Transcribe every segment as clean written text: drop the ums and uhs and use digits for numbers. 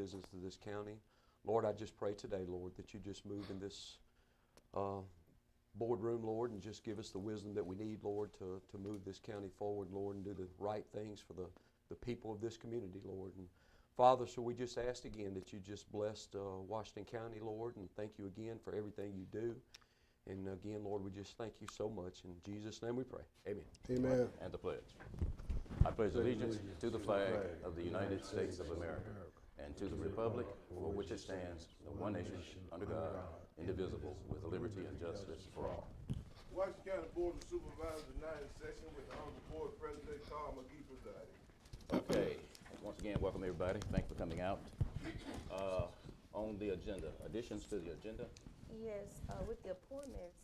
citizens of this county. Lord, I just pray today, Lord, that you just move in this boardroom, Lord, and just give us the wisdom that we need, Lord, to move this county forward, Lord, and do the right things for the people of this community, Lord. And Father, so we just asked again that you just blessed Washington County, Lord, and thank you again for everything you do. And again, Lord, we just thank you so much. In Jesus' name we pray. Amen. Amen. And the pledge. I pledge allegiance to the flag of the United States of America and to the republic for which it stands, one nation, under God, indivisible, with liberty and justice for all. Washington County Board of Supervisors, United Session with the Honorable Board President Carl McGee presiding. Okay, once again, welcome everybody. Thanks for coming out. On the agenda, additions to the agenda. Yes, with the appointments,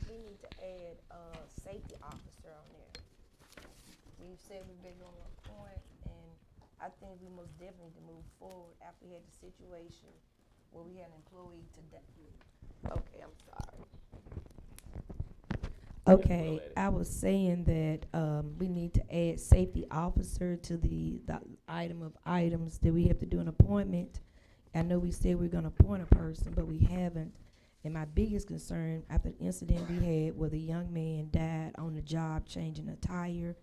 we need to add a safety officer on there. We've said we've been going to appoint, and I think we most definitely need to move forward after we had the situation where we had an employee today. Okay, I'm sorry. Okay, I was saying that we need to add safety officer to the item of items that we have to do an appointment. I know we said we're gonna appoint a person, but we haven't. And my biggest concern after the incident we had where the young man died on the job changing a tire,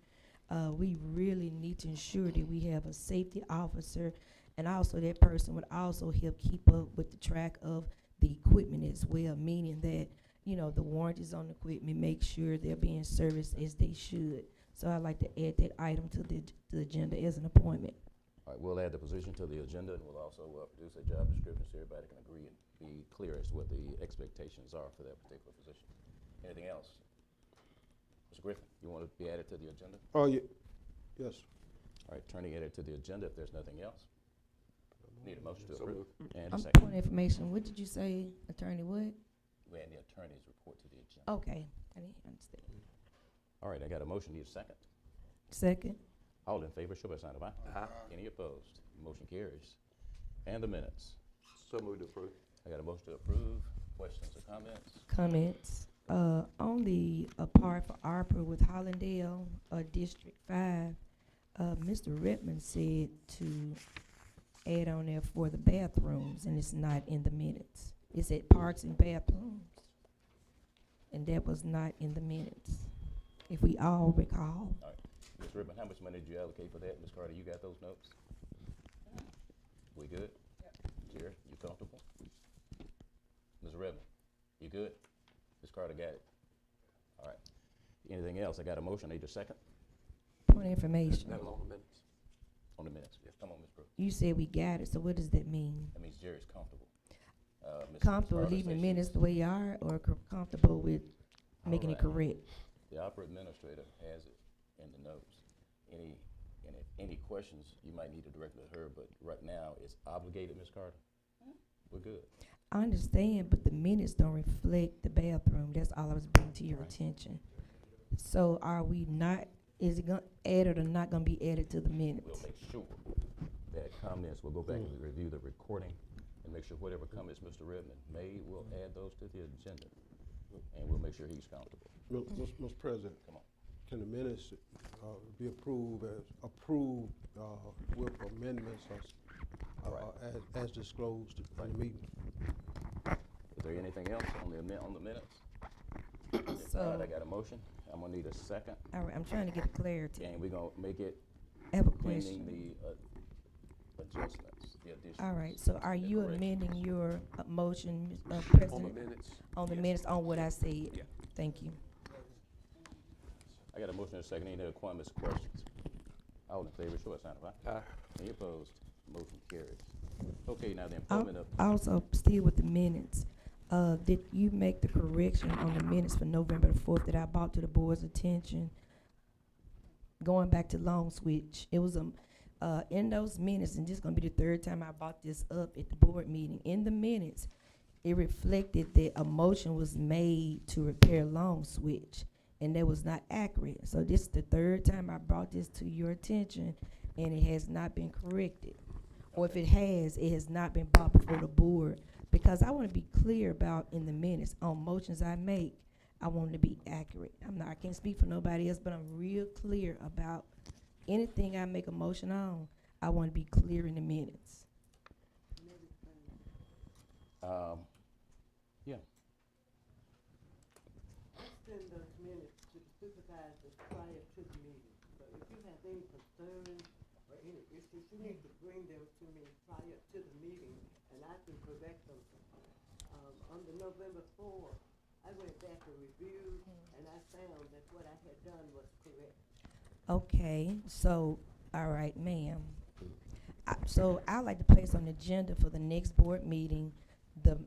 we really need to ensure that we have a safety officer, and also that person would also help keep up with the track of the equipment as well, meaning that, you know, the warranties on the equipment, make sure they're being serviced as they should. So I'd like to add that item to the agenda as an appointment. All right, we'll add the position to the agenda, and we'll also produce a job description so everybody can agree and be clear as to what the expectations are for that particular position. Anything else? Mr. Griffin, you want to be added to the agenda? Oh, yeah. Yes. All right, turning added to the agenda if there's nothing else. Need a motion to So approve. And a I'm second. point of information. What did you say, Attorney Wood? We add the attorney's report to the agenda. Okay, I didn't understand. All right, I got a motion. Need a second. Second. All in favor, show by sign of aye. Aye. Any opposed? Motion carries. And the minutes. So moved to approve. I got a motion to approve. Questions or comments? Comments. On the part for ARPA with Hollandale, District 5, Mr. Redmond said to add on there for the bathrooms, and it's not in the minutes. It's at parks and bathrooms, and that was not in the minutes, if we all recall. All right. Ms. Ribbon, how much money did you allocate for that? Ms. Carter, you got those notes? We good? Yep. Jared, you comfortable? Ms. Ribbon, you good? Ms. Carter got it. All right. Anything else? I got a motion. I need a second Point of information. That was on the minutes. on the minutes. Yes. Come on, Ms. Brooks. You said we got it, so what does that mean? That means Jerry's comfortable. Ms. Comfortable Carter leaving the says minutes she's- the way you are, or comfortable with making it All right. correct? The opera administrator has it in the notes. Any questions, you might need to direct it to her, but right now, it's obligated, Ms. Carter. We're good. I understand, but the minutes don't reflect the bathroom. That's all I was bringing to your Right. attention. So are we not, is it added or not gonna be added to the We'll minutes? make sure that comments, we'll go back and review the recording and make sure whatever comments Mr. Redmond made, we'll add those to the agenda. And we'll make sure he's comfortable. Mr. President, Come on. can the minutes be approved with amendments as disclosed in the meeting? Is there anything else on the minutes? If So- not, I got a motion. I'm gonna need a second, All right, I'm trying to get clarity. and we're gonna make it I have a pending question. the adjustments, the additions. All right, so are the you corrections. amending your motion, On the President, minutes. on the Yes. minutes on what I said? Yeah. Thank you. I got a motion and a second. Any other comments or questions? All in favor, show a sign of aye. Aye. Any opposed? Motion carries. Okay, now the Al- employment of, Also, still with the minutes, did you make the correction on the minutes for November the 4th that I brought to the board's attention? Going back to Long Switch, it was in those minutes, and this is gonna be the third time I brought this up at the board meeting. In the minutes, it reflected that a motion was made to repair Long Switch, and that was not accurate. So this is the third time I brought this to your attention, and it has not been corrected. Or if it has not been brought before the board, because I wanna be clear about in the minutes, on motions I make, I want it to be accurate. I can't speak for nobody else, but I'm real clear about anything I make a motion on, I wanna be clear in the minutes. Yeah, Send those minutes to the supervisors prior to the meeting. So if you have any concerns or any issues, you need to bring them to me prior to the meeting, and I can correct them. On the November 4, I went back and reviewed, and I found that what I had done was correct. Okay, so, all right, ma'am. So I'd like to place on the agenda for the next board meeting, the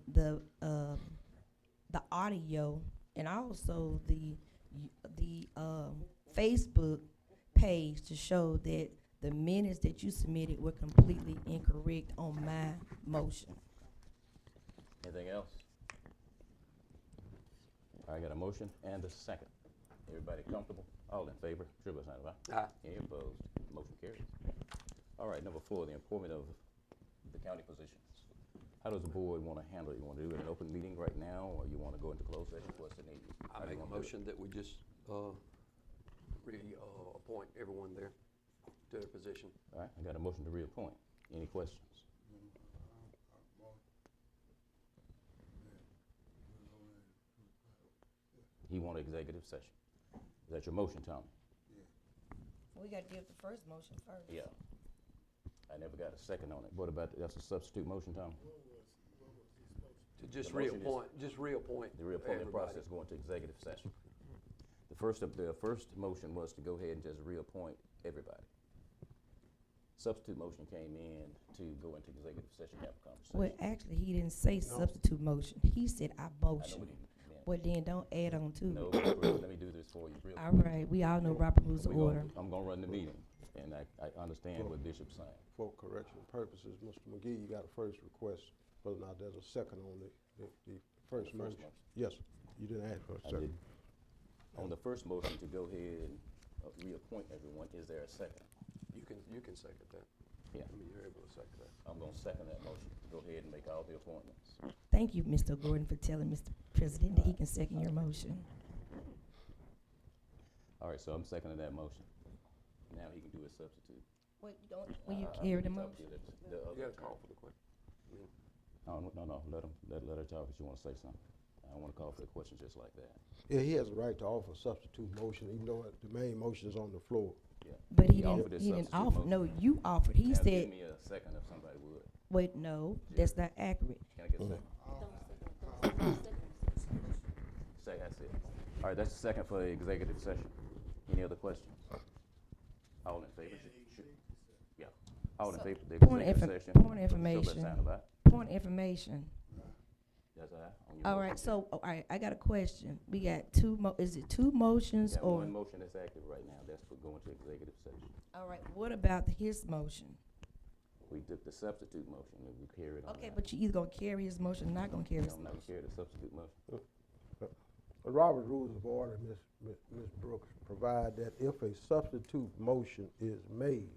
audio and also the Facebook page to show that the minutes that you submitted were completely incorrect on my motion. anything else? I got a motion and a second. Everybody comfortable? All in favor? Show by sign of aye. Aye. Any opposed? Motion carries. All right, number 4, the appointment of the county positions. How does the board want to handle it? You want to do it in an open meeting right now, or you want to go into closed session? What's the need? How I do you make a wanna do it? motion that we just, appoint everyone there to their position. All right, I got a motion to reappoint. Any questions? He want an executive session. Is that your motion, Tommy? We gotta give the first motion first. Yeah. I never got a second on it. What about, that's a substitute motion, Tom? To just The motion is- reappoint The reappointment everybody. process going to executive session. The first motion was to go ahead and just reappoint everybody. Substitute motion came in to go into executive session, have a conversation. Well, actually, he didn't say substitute motion. He said I I know motion. what he meant. Well, then don't add on to No, it. let me do this for you real All quick. right, we all know Robert Rules of We gonna- Order. I'm gonna run the meeting, and I understand what Bishop's saying. For correction purposes, Mr. McGee, you got a first request, whether or not there's a second on the first motion. Yes, you didn't ask for a I second. did. On the first motion to go ahead and reappoint everyone, is there a second? You can second that. Yeah. I mean, you're able to second that. I'm gonna second that motion, to go ahead and make all the appointments. Thank you, Mr. Gordon, for telling Mr. President that he can second your motion. All right, so I'm seconding that motion. Now he can do his substitute. Wait, when you carry the It's up motion? to the You other gotta attorney. call for the question. No, let her talk if she wanna say something. I don't wanna call for the questions just like that. Yeah, he has a right to offer a substitute motion, even though the main motion is on the floor. Yeah. But he offered didn't, his he didn't substitute offer, motion. no, you offered. He Now, said, give me a second if somebody would. wait, no, that's not accurate. Can I get a second? Second, that's it. All right, that's the second for the executive session. Any other questions? All in favor? Yeah. All in So, favor of the point of executive session? point of Show by information. sign of aye. Point of information. That's aye on your All motion. right, so, all right, I got a question. We got is it two motions Got or? one motion that's active right now, that's for going to executive session. All right, what about his motion? We took the substitute motion and we carried on that. Okay, but you either gonna carry his motion or not gonna carry his I'm not motion. gonna carry the substitute motion. The Robert Rules of Order, Ms. Brooks, provide that if a substitute motion is made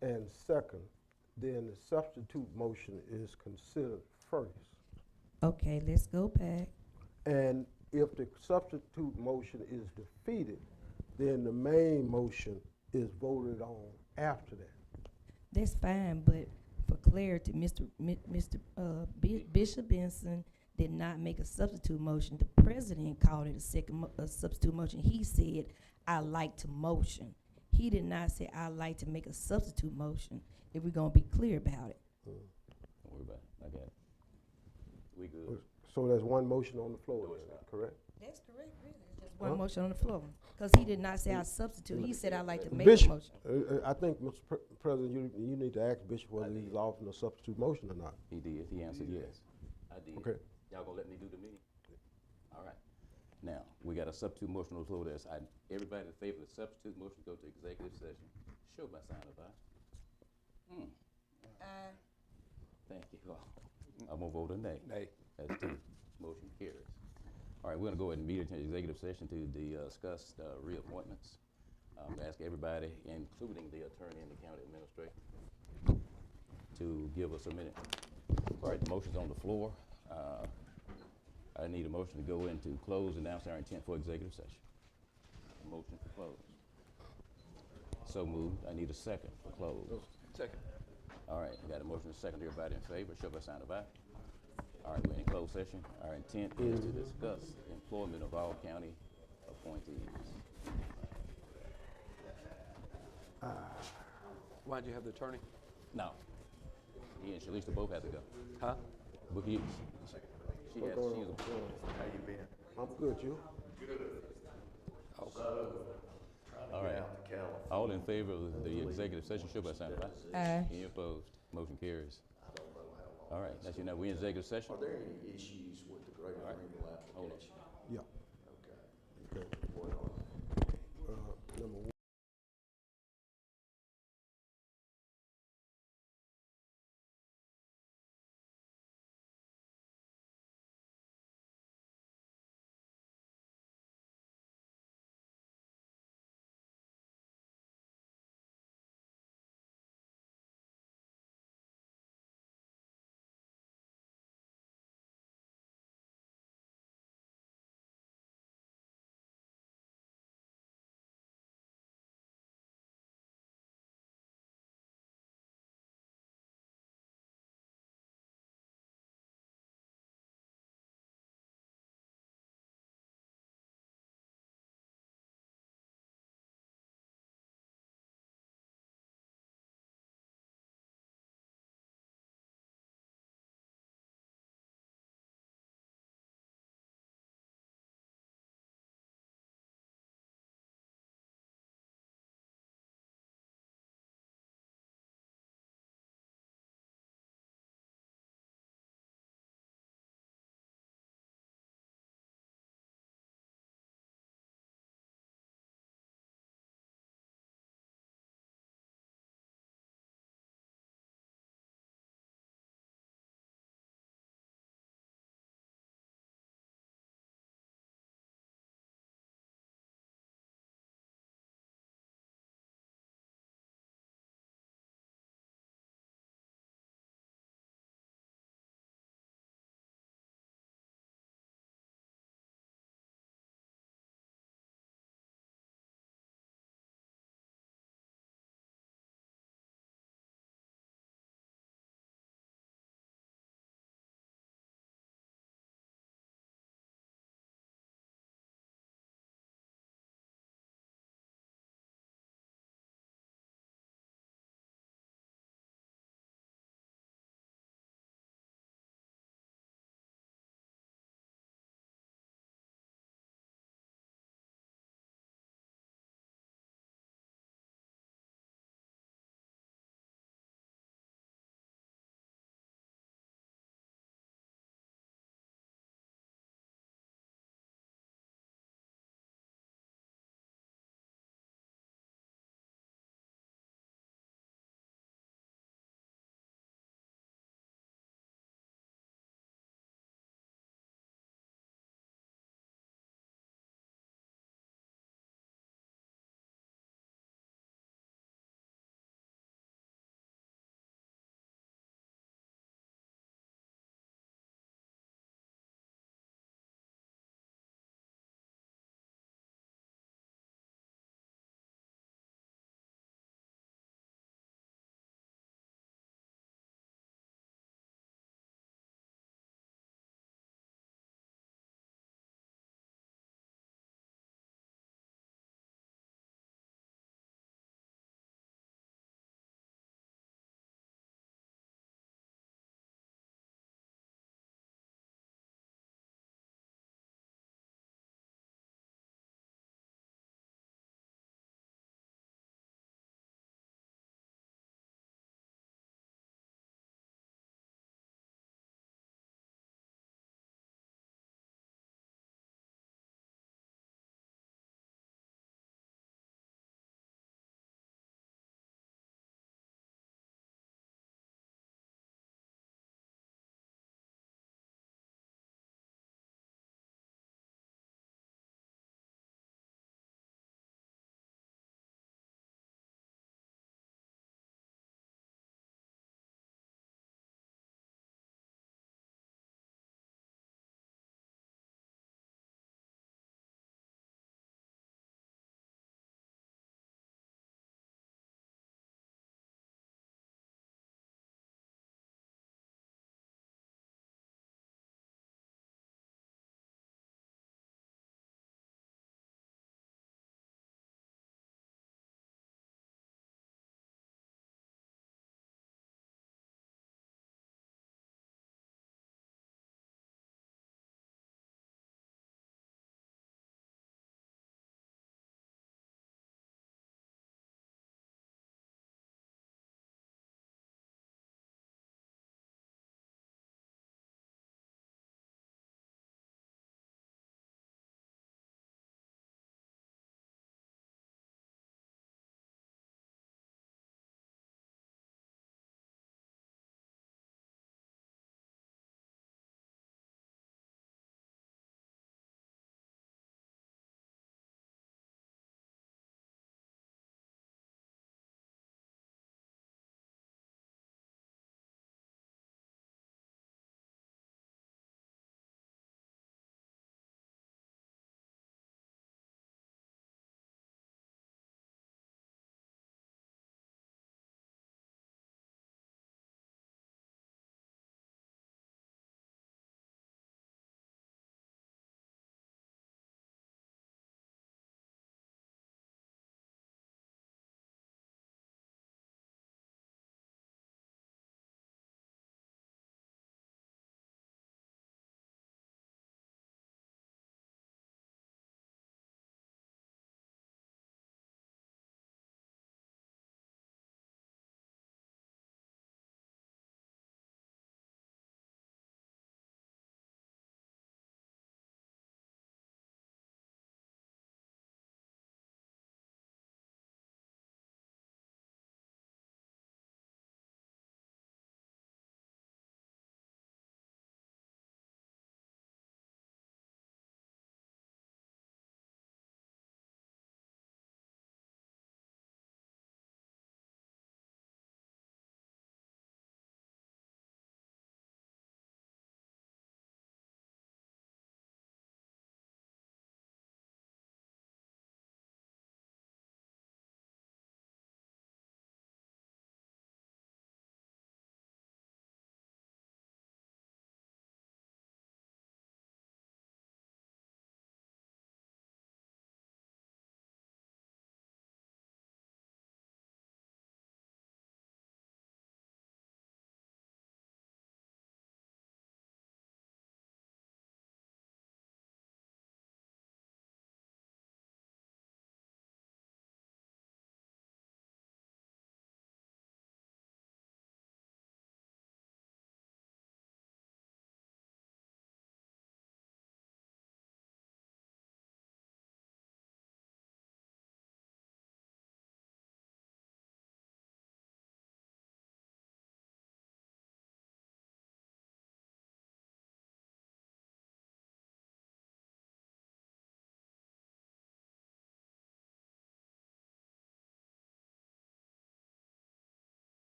and second, then the substitute motion is considered first. Okay, let's go back. And if the substitute motion is defeated, then the main motion is voted on after that. That's fine, but for clarity, Bishop Benson did not make a substitute motion. The president called it a substitute motion. He said, "I like to motion." He did not say, "I like to make a substitute motion." If we're gonna be clear about it. Don't worry about it, I got it. We good. So there's one motion on the floor, No, it's then, not. correct? That's correct, really. It's just one Huh? motion on the floor. Cause he did not say I substitute. He said, "I like to make a Bishop, motion." I think, Mr. President, you need to ask Bishop whether I he's did. offering a substitute motion or not. He did, he answered yes. I did. Okay. Y'all gonna let me do the meeting? All right. Now, we got a substitute motion on the floor that's, everybody in favor of the substitute motion to go to executive session, show by sign of aye. Thank you all. I'm gonna vote a nay. Nay. That's two. Motion carries. All right, we're gonna go ahead and meet into executive session to discuss reappointments. Ask everybody, including the attorney and the county administrator, to give us a minute. All right, the motion's on the floor. I need a motion to go into close and announce our intent for executive session. A motion for close. So moved. I need a second for close. Second. All right, I got a motion and a second. Everybody in favor, show by sign of aye. All right, we're in closed session. Our intent is to discuss employment of all county appointees. Why'd you have the attorney? No. He and Shalista both had to go. Huh? But she What's has, going she's on? I'm good, you? all right. All in favor of the executive session, show by sign of aye. Aye. Any opposed? Motion carries. All right, that's you know, we in executive session. Are there any issues with the Greater Greenville Hold on. application? Yeah. Okay. Okay. What are Number one.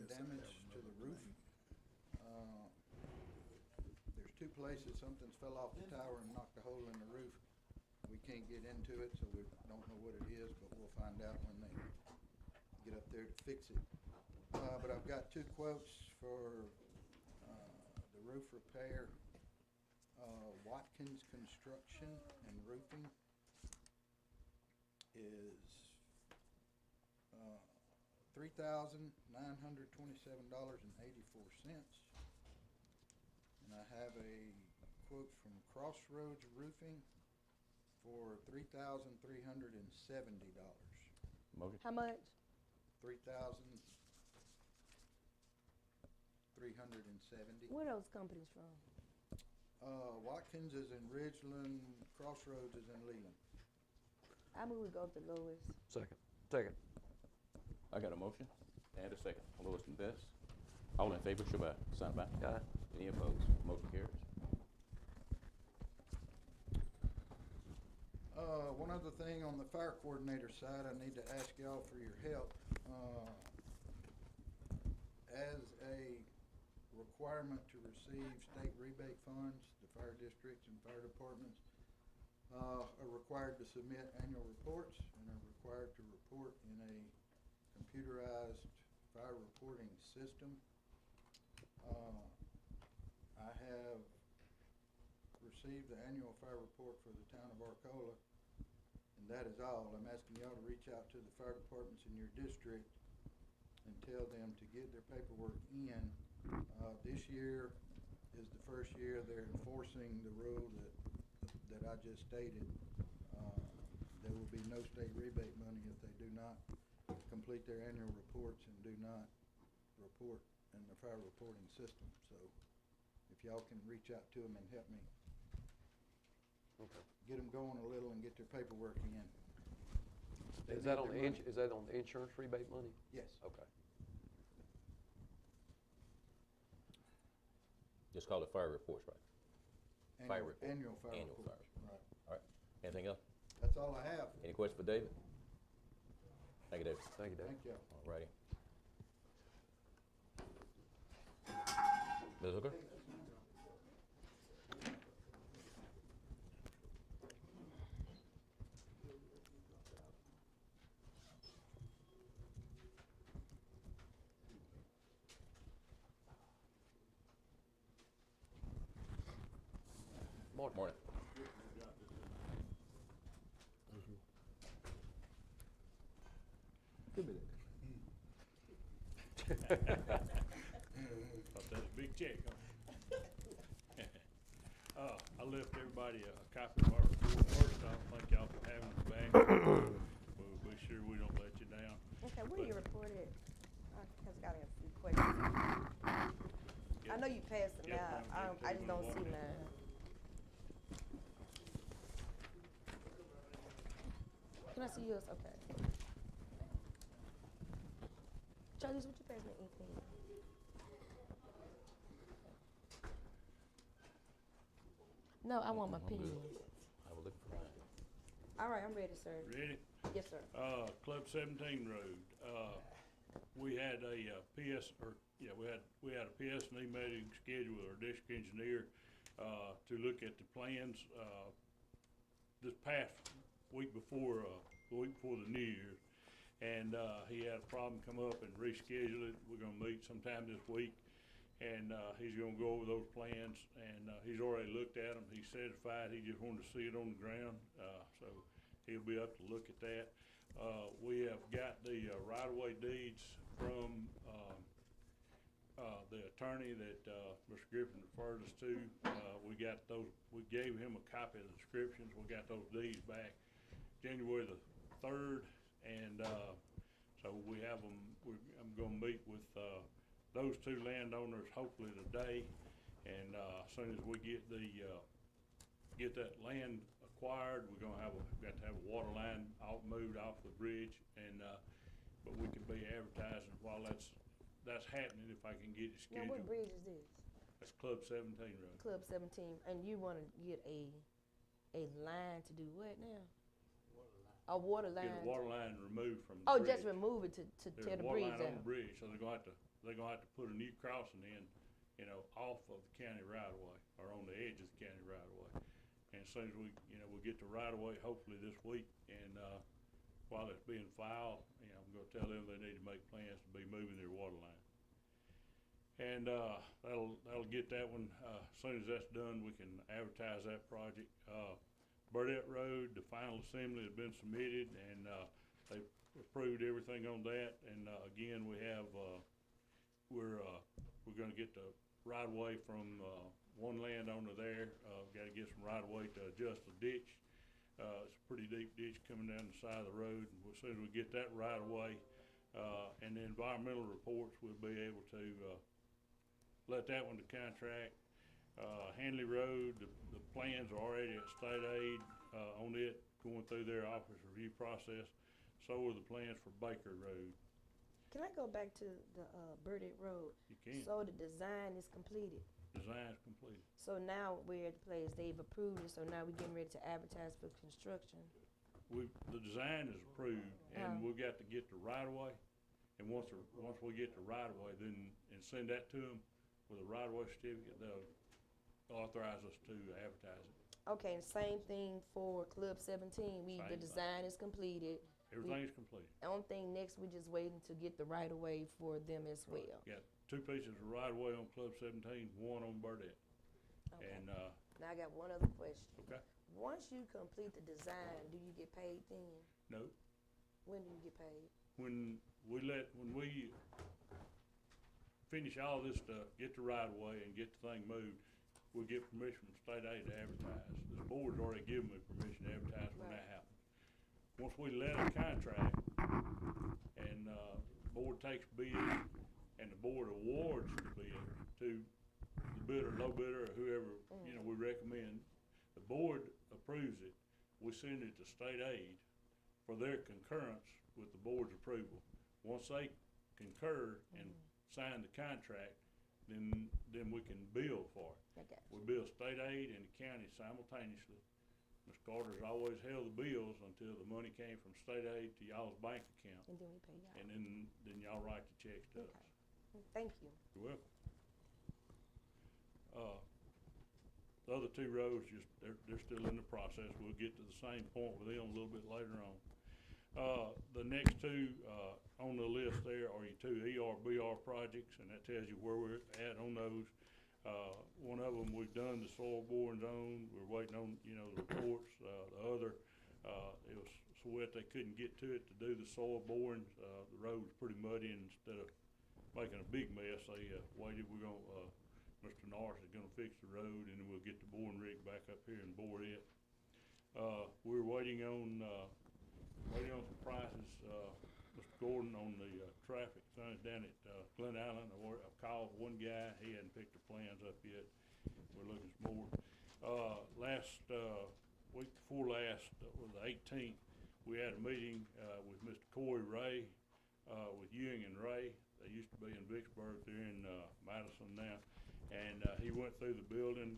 damage to the roof. There's two places, something's fell off the tower and knocked a hole in the roof. We can't get into it, so we don't know what it is, but we'll find out when they get up there to fix it. But I've got two quotes for, the roof repair. Watkins Construction and Roofing is, $3,927.84. And I have a quote from Crossroads Roofing for $3,370. Motion? How much? $3,370. Where are those companies from? Watkins is in Ridgeland, Crossroads is in Leland. I move we go to Lewis. Second. I got a motion and a second. Lewis and Best. All in favor, show by sign by. Aye. Any opposed? Motion carries. One other thing on the fire coordinator side, I need to ask y'all for your help. As a requirement to receive state rebate funds, the fire districts and fire departments are required to submit annual reports and are required to report in a computerized fire reporting system. I have received the annual fire report for the town of Arcola, and that is all. I'm asking y'all to reach out to the fire departments in your district and tell them to get their paperwork in. This year is the first year they're enforcing the rule that I just stated. There will be no state rebate money if they do not complete their annual reports and do not report in the fire reporting system. So if y'all can reach out to them and help me Okay. get them going a little and get their paperwork in. They Is that need on their the, money. is that on the insurance rebate money? Yes. Okay. Just call it fire reports, right? Fire report. Annual fire Annual fire reports, right. All right. Anything else? That's all I have. Any questions for David? Thank you, David. Thank you, Dave. Thank y'all. All righty. Ms. Hooker? Morning. Thought that was a big check, huh? I left everybody a copy of our report first off. Thank y'all for having us back. We'll be sure we don't let you down. Okay, where you reported? I just got a few questions. I know you passed them Yep, out. I just don't see mine. Can I see yours? Okay. Charlie, what you pass me? 18. No, I want my I'm good. pen. I will look for mine. All right, I'm ready, sir. Ready? Yes, sir. Club 17 Road. We had a we had a PS&E meeting scheduled with our district engineer to look at the plans. This past week before the New Year, and he had a problem come up and reschedule it. We're gonna meet sometime this week, and he's gonna go over those plans, and he's already looked at them. He's satisfied. He just wanted to see it on the ground, so he'll be up to look at that. We have got the right-of-way deeds from the attorney that Mr. Griffin referred us to. We got those. We gave him a copy of the descriptions. We got those deeds back January the 3rd, and so we have them. I'm going to meet with those two landowners hopefully today, and as soon as we get that land acquired, we're gonna got to have a water line moved off the bridge, and but we can be advertising while that's happening if I can get it Now, scheduled. what bridge is this? That's Club 17 Road. Club 17, and you want to get a line to do what now? A water line. Get a water line removed from the Oh, bridge. just remove it to There's tear a the water bridge line on down. the bridge, so they're gonna have to put a new crossing in, you know, off of the county right of way, or on the edge of the county right of way. And as soon as we, you know, we'll get the right of way hopefully this week, and, while it's being filed, you know, I'm gonna tell them they need to make plans to be moving their water line. And, that'll get that one, as soon as that's done, we can advertise that project. Burdette Road, the final assembly has been submitted, and, they approved everything on that, and, again, we have, we're gonna get the right of way from, one landowner there, gotta get some right of way to adjust the ditch. It's a pretty deep ditch coming down the side of the road, and as soon as we get that right of way, and the environmental reports, we'll be able to, let that one to contract. Hanley Road, the plans are already at state aid, on it, going through their office review process. So are the plans for Baker Road. Can I go back to the, Burdette Road? You can, So the design is completed. design's completed. So now we're at the place, they've approved it, so now we're getting ready to advertise for construction. The design is approved, and we've got to get the right of way. And once we get the right of way, then, and send that to them with a right of way certificate, they'll authorize us to advertise it. Okay, and same thing for Club 17, the Same thing. design is completed. Everything is completed. Only thing next, we're just waiting to get the right of way for them as well. Got 2 pieces of right of way on Club 17, 1 on Burdette. Okay. And, Now I got one other question. okay, Once you complete the design, do you get paid then? no, When do you get paid? when we finish all this stuff, get the right of way and get the thing moved, we'll get permission from state aid to advertise. The board's already given me permission to advertise when that happens. Once we let a contract and, the board takes bids and the board awards the bid to the bidder, low bidder, or whoever, you know, we recommend, the board approves it, we send it to state aid for their concurrence with the board's approval. Once they concur and sign the contract, then we can bill for it. Okay. We bill state aid and the county simultaneously. Ms. Carter's always held the bills until the money came from state aid to y'all's bank account, And then we pay y'all. and then y'all write the checks to us. Okay. Thank you. You're welcome. The other 2 roads, they're still in the process. We'll get to the same point with them a little bit later on. The next 2, on the list there are your 2 ERBR projects, and that tells you where we're at on those. One of them, we've done the soil boring zone. We're waiting on, you know, the reports. The other, it was so wet they couldn't get to it to do the soil boring. The road was pretty muddy, and instead of making a big mess, they, waited. We're gonna, Mr. Norris is gonna fix the road, and then we'll get the boring rig back up here and bore it. We're waiting on some prices, Mr. Gordon, on the, traffic signs down at, Glen Allen. I called one guy, he hadn't picked the plans up yet. We're looking some more. Last, week before last, was the 18th, we had a meeting, with Mr. Corey Ray, with Ewing and Ray. They used to be in Vicksburg, they're in, Madison now. And, he went through the building,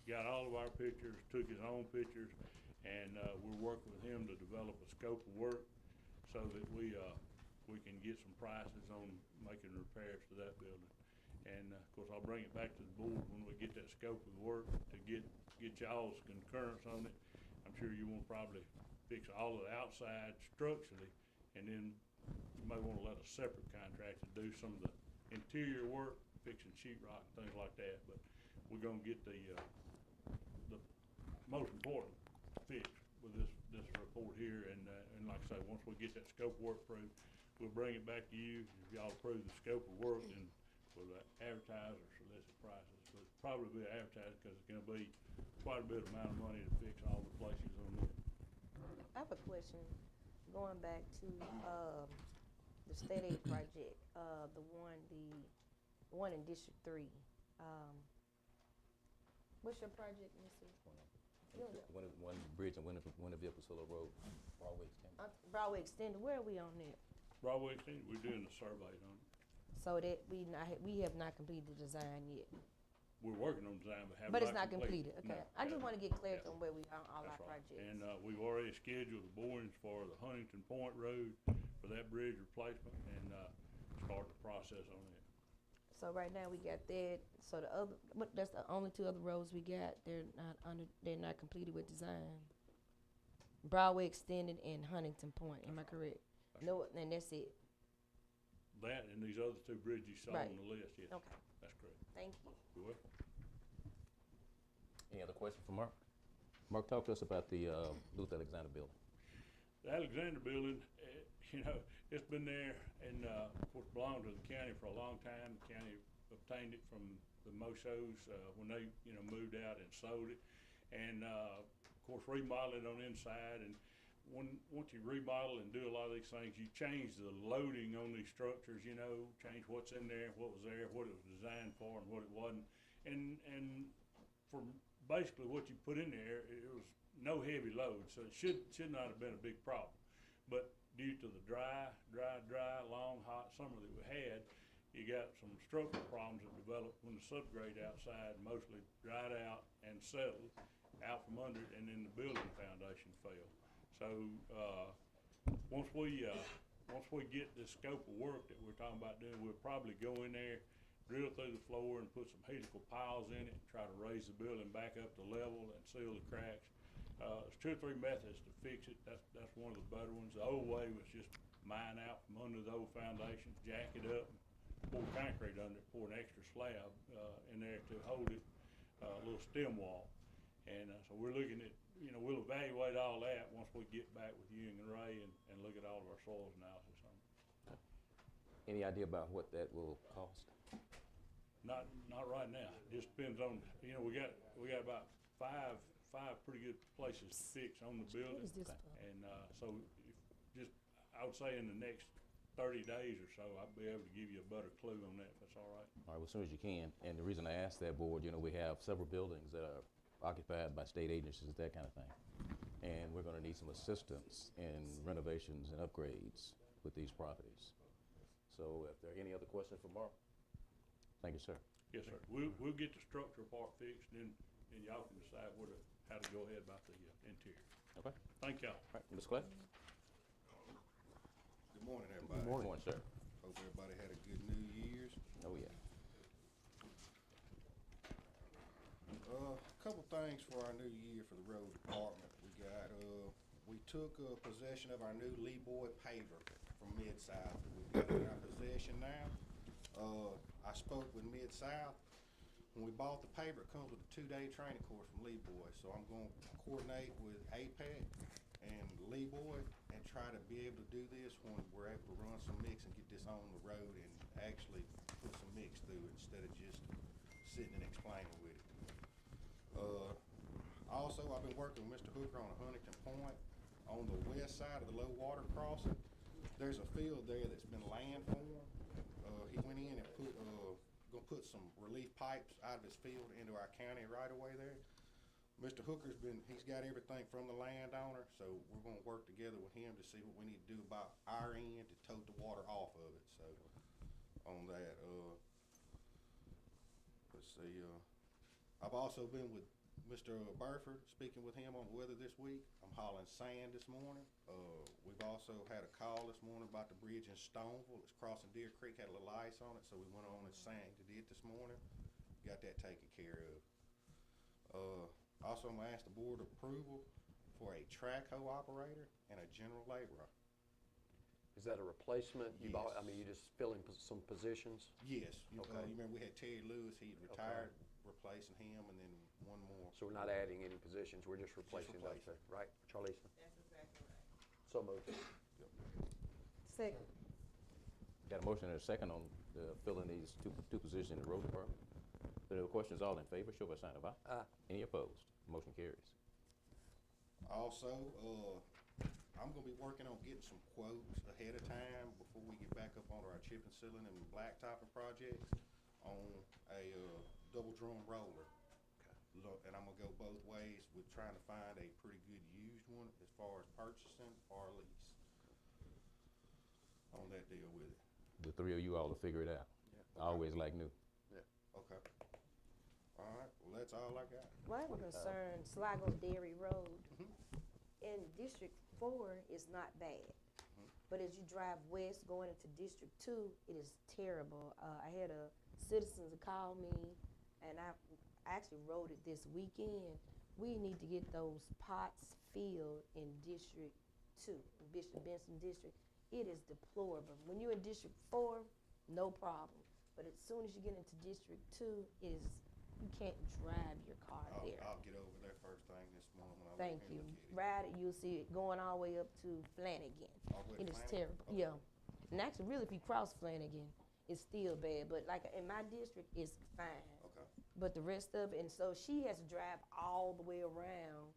got all of our pictures, took his own pictures, and, we're working with him to develop a scope of work so that we can get some prices on making repairs to that building. And, of course, I'll bring it back to the board when we get that scope of work to get y'all's concurrence on it. I'm sure you won't probably fix all of the outside structurally, and then you may wanna let a separate contractor do some of the interior work, fixing sheetrock and things like that. But we're gonna get the most important fix with this report here, and like I say, once we get that scope of work approved, we'll bring it back to you. If y'all approve the scope of work, then we'll advertise or solicit prices. But it's probably be advertised, because it's gonna be quite a bit of amount of money to fix all the places on it. I have a question, going back to, the state aid project, the one in District 3. What's your project, Mr.? One bridge on Winterville, Priscilla Road, Broadway extension. Broadway Extended, where are we on that? Broadway Extension, we're doing the survey on it. So that we have not completed the design yet. we're working on design, but have But not it's not completed. completed, okay. No, I just yeah. wanna get clarity Yeah. on where we are on all our That's right. projects. And, we've already scheduled the borings for the Huntington Point Road for that bridge replacement and, start the process on it. So right now we got that, so the other, but that's the only two other roads we got, they're not completed with design. Broadway Extended and Huntington Point, am I correct? That's No, and that's it, That and these other two bridges you saw Right. on the list, yes, okay, that's correct. thank you. You're welcome. Any other questions for Mark? Mark, talk to us about the Luther Alexander building. The Alexander Building, you know, it's been there and, of course, belonged to the county for a long time. The county obtained it from the Moshos, when they, you know, moved out and sold it. And, of course, remodeling on the inside, and once you remodel and do a lot of these things, you change the loading on these structures, you know, change what's in there, what was there, what it was designed for and what it wasn't. And for basically what you put in there, it was no heavy load, so it should not have been a big problem. But due to the dry, long, hot summer that we had, you got some structural problems that developed when the subgrade outside mostly dried out and settled out from under it, and then the building foundation fell. So, once we get this scope of work that we're talking about doing, we'll probably go in there, drill through the floor and put some helical piles in it, try to raise the building back up to level and seal the cracks. There's 2 or 3 methods to fix it. That's one of the better ones. The old way was just mine out from under the old foundation, jack it up, pour concrete under it, pour an extra slab in there to hold it, a little stem wall. And so we're looking at, you know, we'll evaluate all that once we get back with Ewing and Ray and look at all of our soils analysis on it. Any idea about what that will cost? Not right now. Just depends on, you know, we got about five pretty good places to fix on the building. What is this for? And, so I would say in the next 30 days or so, I'll be able to give you a better clue on that, if that's all right. All right, well, as soon as you can. And the reason I asked that, board, you know, we have several buildings that are occupied by state agencies, that kind of thing. And we're gonna need some assistance in renovations and upgrades with these properties. So if there are any other questions for Mark? Thank you, sir. Yes, sir. We'll get the structural part fixed, and then y'all can decide how to go ahead about the interior. Okay. Thank y'all. All right, Ms. Clay? Good morning, everybody. Good morning, sir. Hope everybody had a good New Year's. Oh, yeah. Couple things for our new year for the road department. We took possession of our new Lee Boyd paver from Mid-South. We've got it in our possession now. I spoke with Mid-South. When we bought the paver, it comes with a 2-day training course from Lee Boyd. So I'm gonna coordinate with APEC and Lee Boyd and try to be able to do this when we're able to run some mix and get this on the road and actually put some mix through it instead of just sitting and explaining with it. Also, I've been working with Mr. Hooker on a Huntington Point on the west side of the low water crossing. There's a field there that's been landformed. He went in and gonna put some relief pipes out of his field into our county right away there. Mr. Hooker's he's got everything from the landowner, so we're gonna work together with him to see what we need to do about our end to tote the water off of it. So on that, let's see, I've also been with Mr. Burford, speaking with him on weather this week. I'm hauling sand this morning. We've also had a call this morning about the bridge in Stoneville. It's crossing Deer Creek, had a little ice on it, so we went on and sanded it this morning. Got that taken care of. Also, I'm gonna ask the board approval for a track hoe operator and a general laborer. Is that a replacement? You bought, Yes. you're just filling some positions? Yes, Okay. you remember we had Terry Lewis, he retired, replacing him, and then one more. So we're not adding any positions, we're just replacing those two, replacing. right, Charlize? That's exactly right. So moved. Second. Got a motion and a second on filling these two positions in the road department. If there are no questions, all in favor, show by sign of aye. Aye. Any opposed? Motion carries. Also, I'm gonna be working on getting some quotes ahead of time before we get back up onto our chip and sealing and blacktopping projects on a double drum roller. And I'm gonna go both ways with trying to find a pretty good used one as far as purchasing or lease on that deal with it. The three of you all will figure it out. I always like new. Okay. that's all I got. Well, I have a concern, Sligo Dairy Road. In District 4 is not bad. But as you drive west going into District 2, it is terrible. I had a citizen call me, and I actually wrote it this weekend. We need to get those pots filled in District 2, Bishop Benson District. It is deplorable. When you're in District 4, no problem. But as soon as you get into District 2, you can't drive your car there. I'll get over there first thing this morning when I Thank look and you. look at it. Ride it, you'll see it going all the way up to Flanagan. All the way to It is Flanagan? terrible, Okay. yeah. And actually, really, if you cross Flanagan, it's still bad. But like in my district, it's fine. Okay. But the rest of it, and so she has to drive all the way around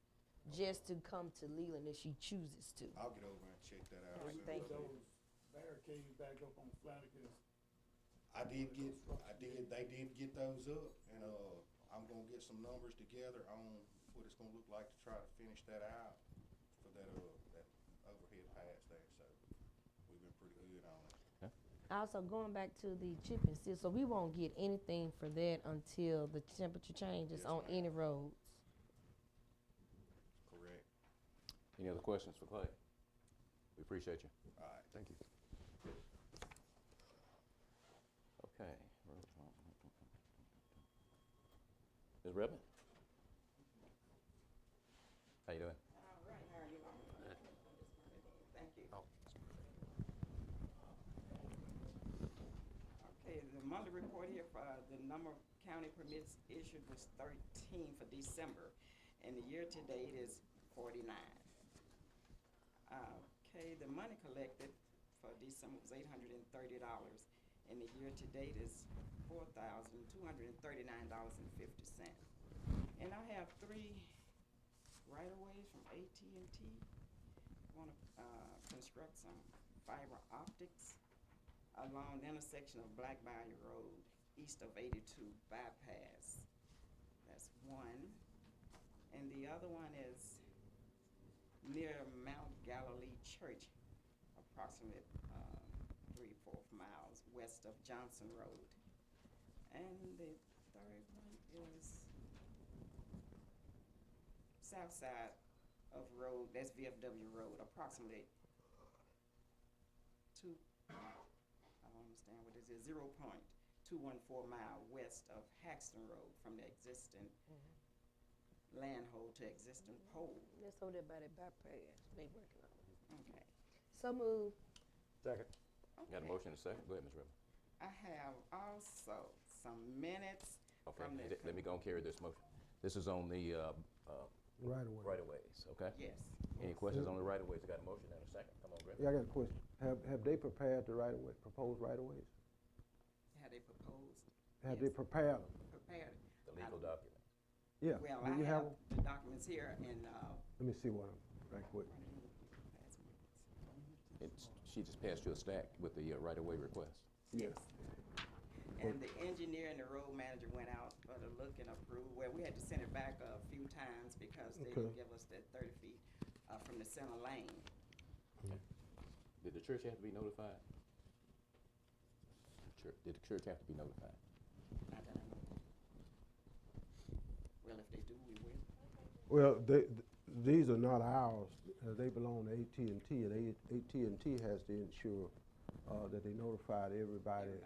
just to come to Leland if she chooses to. I'll get over and check that out. All right, see thank what you. it is. Barricades back up on Flanagan. They did get those up, and, I'm gonna get some numbers together on what it's gonna look like to try to finish that out for that overhead pass there, so we've been pretty good on it. Also, going back to the chip and seal, so we won't get anything for that until the temperature changes Yes, on ma'am. any roads. Correct. Any other questions for Clay? We appreciate you. All right. Thank you. Okay. Ms. Redmond? How you doing? All right, how are you all? Thank you. Okay, the monthly report here for the number of county permits issued was 13 for December, and the year-to-date is 49. Okay, the money collected for December was $830, and the year-to-date is $4,239.50. And I have 3 right-of-ways from AT&T. Want to construct some fiber optics along the intersection of Black Bayou Road, east of 82 bypass. That's one. And the other one is near Mount Galilee Church, approximately 3/4 miles west of Johnson Road. And the third one is south side of road, that's VFW Road, approximately I don't understand what this is, 0.214 mile west of Haxton Road from the existing landhold to existing pole. That's over there by the bypass, they working on it. Okay. So move. Second. Got a motion and a second? Go ahead, Ms. Redmond. I have also some minutes Okay, from the. let me go and carry this motion. This is on the Right away. right-of-ways, okay? Yes. Any questions on the right-of-ways? I got a motion and a second. Come on, Greg. Yeah, I got a question. Have they prepared the right-of-way, proposed right-of-ways? Had they proposed, Have they Yes. prepared them? prepared. The legal document. Yeah. Well, Do I you have have them? the documents here and, Let me see one, right quick. She just passed you a stack with the right-of-way request. Yes. And the engineer and the road manager went out for the look and approve. Well, we had to send it back a few times because they didn't Okay. give us that 30 feet from the center lane. Did the church have to be notified? Did the church have to be notified? Not that I know. Well, if they do, we will. Well, these are not ours. They belong to AT&T, and AT&T has to ensure that they notified everybody.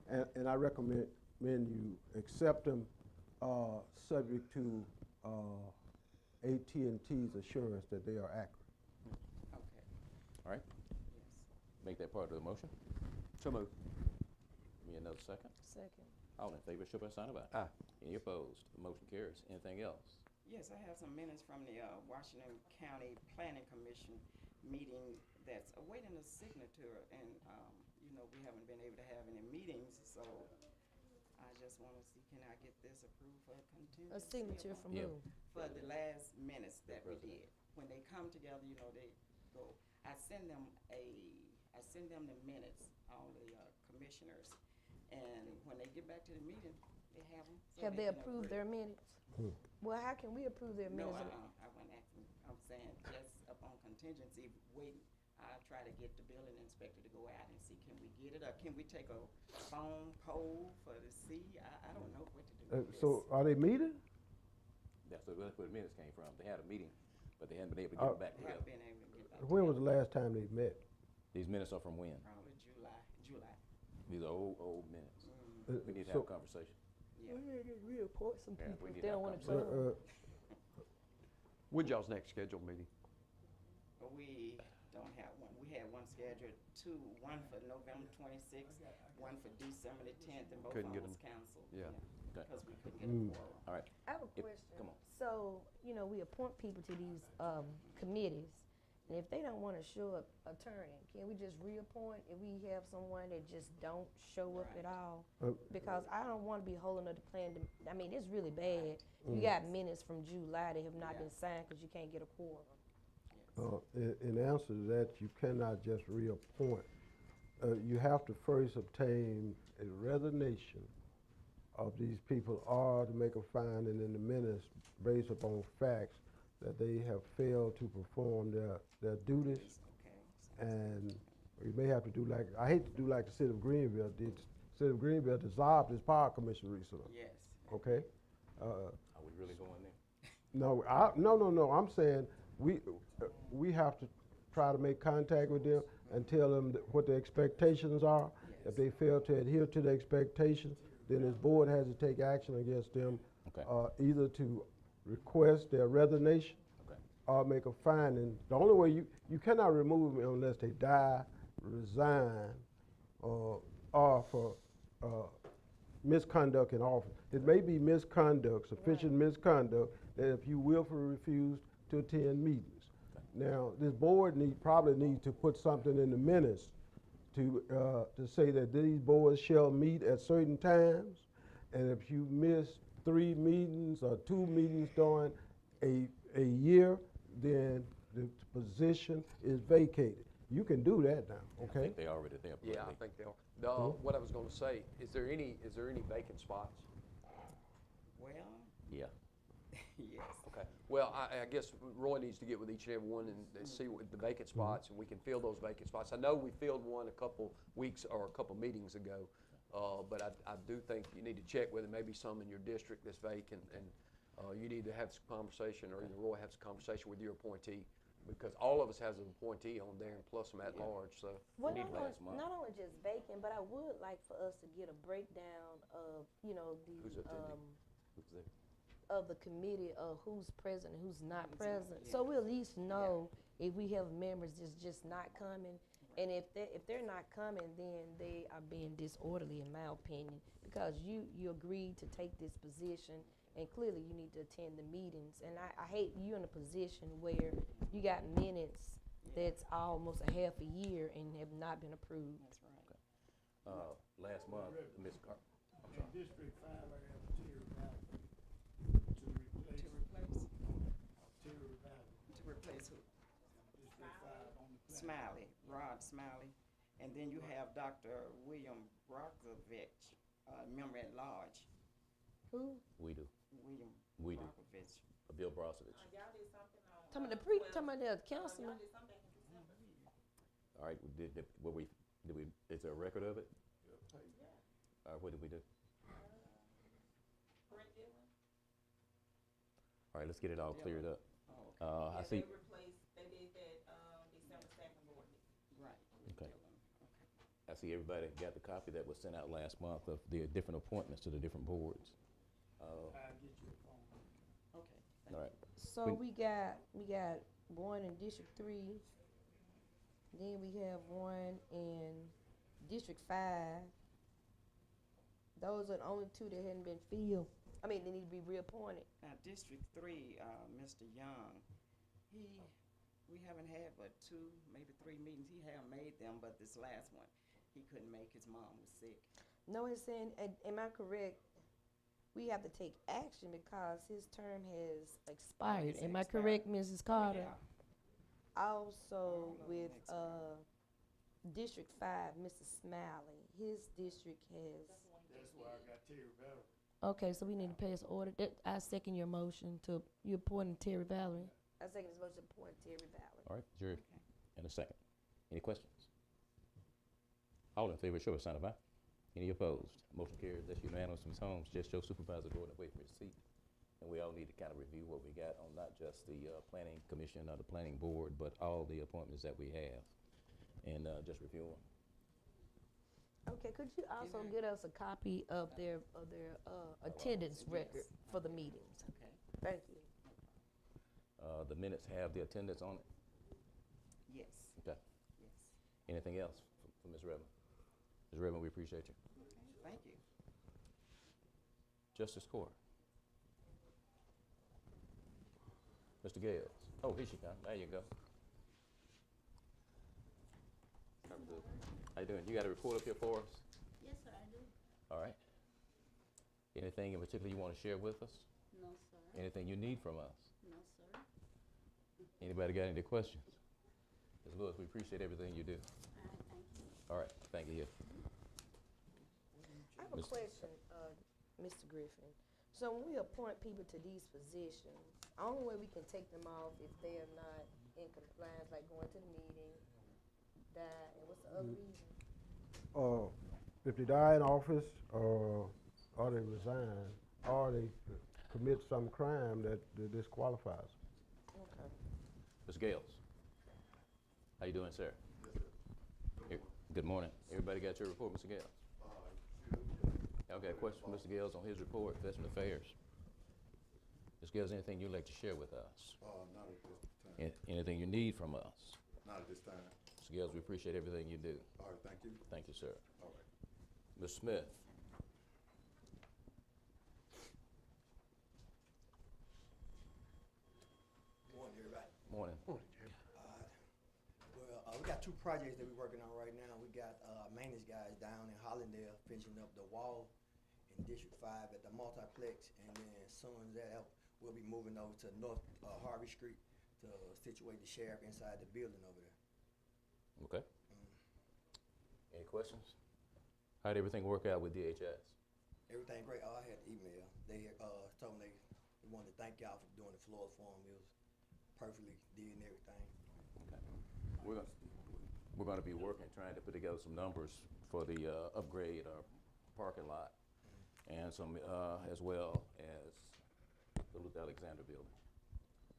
And I recommend you accept them, subject to AT&T's assurance that they are accurate. Okay, All right, yes. make that part of the motion. So moved. Give me another second. Second. All in favor, show by sign of aye. Aye. Any opposed? The motion carries. Anything else? Yes, I have some minutes from the Washington County Planning Commission meeting that's awaiting a signature, and, we haven't been able to have any meetings, so I just want to see, can I get this approved for contingency? A signature from Yeah. who? For the last minutes that we President. did. When they come together, they go, I send them the minutes, all the commissioners, and when they get back to the meeting, they have them. so Have they can approved agree. their minutes? Well, how can we approve their No, minutes? I wasn't asking, I'm saying just upon contingency, waiting. I'll try to get the building inspector to go out and see, can we get it, or can we take a phone poll for the see? I don't know what to do with this. So are they meeting? That's where the minutes came from. They had a meeting, but they hadn't been able to get back They together. haven't been able to get back When was the together. last time they met? These minutes are from when? Probably July. These are old minutes. Mm, We need to So- have a conversation. yeah. Report some Yeah, people we if need they to don't have wanna conversation. come. When's y'all's next scheduled meeting? We don't have one. We had one scheduled, one for November 26th, one for December the 10th, and both of Couldn't them get was 'em. canceled. Yeah. Okay. Because we couldn't get Mm. a quorum. All right. I have a If- question. come on. So, you know, we appoint people to these, committees, and if they don't wanna show up a turn, can we just reappoint if we have someone that just don't show up at all? Uh, Because I don't wanna be holding up the plan to, I mean, it's really bad. You Mm. got minutes from July that have not Yeah. been signed, cause you can't get a quorum. In answer to that, you cannot just reappoint. You have to first obtain a resignation of these people or to make a finding in the minutes based upon facts that they have failed to perform their duties. Okay. And you may have to do like, I hate to do like the city of Greenville did. The city of Greenville dissolved its power commission recently, Yes. okay? Are we really going there? No, no, I'm saying, we have to try to make contact with them and tell them what the expectations are. If they fail to adhere to the expectations, then this board has to take action against them, Okay. either to request their resignation Okay. or make a finding. The only way you cannot remove them unless they die, resign, or for misconduct in office. It may be misconduct, sufficient misconduct, that if you willfully refuse to attend meetings. Now, this board probably needs to put something in the minutes to say that these boards shall meet at certain times, and if you miss 3 meetings or 2 meetings during a year, then the position is vacated. You can do that now, I okay? think they already there. Yeah, I Lee. think they are. What I was gonna say, is there any vacant spots? Well, Yeah. yes. Okay, well, I guess Roy needs to get with each and every one and see what the vacant spots, and we can fill those vacant spots. I know we filled one a couple weeks or a couple meetings ago, but I do think you need to check whether maybe some in your district that's vacant, and you need to have some conversation, or either Roy have some conversation with your appointee, because all of us has an appointee on there, and plus some at large, so. Well, need not last month. only just vacant, but I would like for us to get a breakdown of, you know, Who's the, attending? Who's there? of the committee of who's present and who's not Who's present. not, So we'll at least know if we have members that's just not coming. And if they're not coming, then they are being disorderly, in my opinion, because you agreed to take this position, and clearly you need to attend the meetings. And I hate you in a position where you got minutes that's almost a half a year and have not been approved. That's right. Last month, Ms. Carter. I'm In sorry. District 5, I have Terry Valley to replace, Terry Valley, To replace who? District 5 on the plan. Smiley, Rod Smiley. And then you have Dr. William Brockovich, member at large. Who? We do. William We do. Brockovich. Bill Brosovich. Talking about the councilman. All right, is there a record of it? What did we do? All right, let's get it all cleared up. Oh, okay. I see, They did that, December 2nd board meeting. Right. Okay. I see everybody got the copy that was sent out last month of the different appointments to the different boards. I'll get you a phone. Okay. All right, So we got one in District 3, then we have one in District 5. Those are the only 2 that hadn't been filled. I mean, they need to be reappointed. Now, District 3, Mr. Young, we haven't had but 2, maybe 3 meetings. He had made them, but this last one, he couldn't make. His mom was sick. No, it's saying, am I correct? We have to take action because his term has expired. It's Am I expired. correct, Mrs. Carter? Yeah. Also, All of with them expired. District 5, Mr. Smiley, his district has. That's why I got Terry Valley. Okay, so we need to pass order. I second your motion to, you appointing Terry Valerie. I second his motion to appoint Terry Valerie. all right, jury, in a second. Any questions? All in favor, show a sign of aye. Any opposed? Motion carries. That's unanimous, Ms. Holmes. Just show Supervisor Gordon away from his seat. And we all need to kind of review what we got on not just the planning commission or the planning board, but all the appointments that we have, and just review them. Okay, could you also get us a copy of their attendance record for the meetings? Okay. Thank you. The minutes have the attendance on it. Yes, Okay. yes. Anything else for Ms. Redmond? Ms. Redmond, we appreciate you. Okay, thank you. Justice Court. Mr. Gales. Oh, here she comes. There you go. How you doing? You got a report up here for us? Yes, sir, I do. All right. Anything in particular you want to share with us? No, sir. Anything you need from us? No, sir. Anybody got any questions? Ms. Lewis, we appreciate everything you do. All right, thank you. All right, thank you. I have a question, Mr. Griffin. So when we appoint people to these positions, the only way we can take them off if they are not in compliance, like going to the meeting, die, and what's the other reason? If they die in office, or they resign, or they commit some crime that disqualifies. Okay. Mr. Gales. How you doing, sir? Good morning. Everybody got your report, Mr. Gales? Okay, a question from Mr. Gales on his report, Veteran Affairs. Mr. Gales, anything you'd like to share with us? Not at this time. Anything you need from us? Not at this time. Mr. Gales, we appreciate everything you do. All right, thank you. Thank you, sir. All right. Ms. Smith. Morning, everybody. Morning. Well, we got two projects that we're working on right now. We got maintenance guys down in Hollandale finishing up the wall in District 5 at the multiplex, and then as soon as that, we'll be moving over to North Harvey Street to situate the sheriff inside the building over there. Okay. Any questions? How'd everything work out with DHS? Everything great. I had an email. They told me they wanted to thank y'all for doing the floors for them. It was perfectly did and everything. Okay. We're going to be working, trying to put together some numbers for the upgrade our parking lot, and some as well as the Luther Alexander building.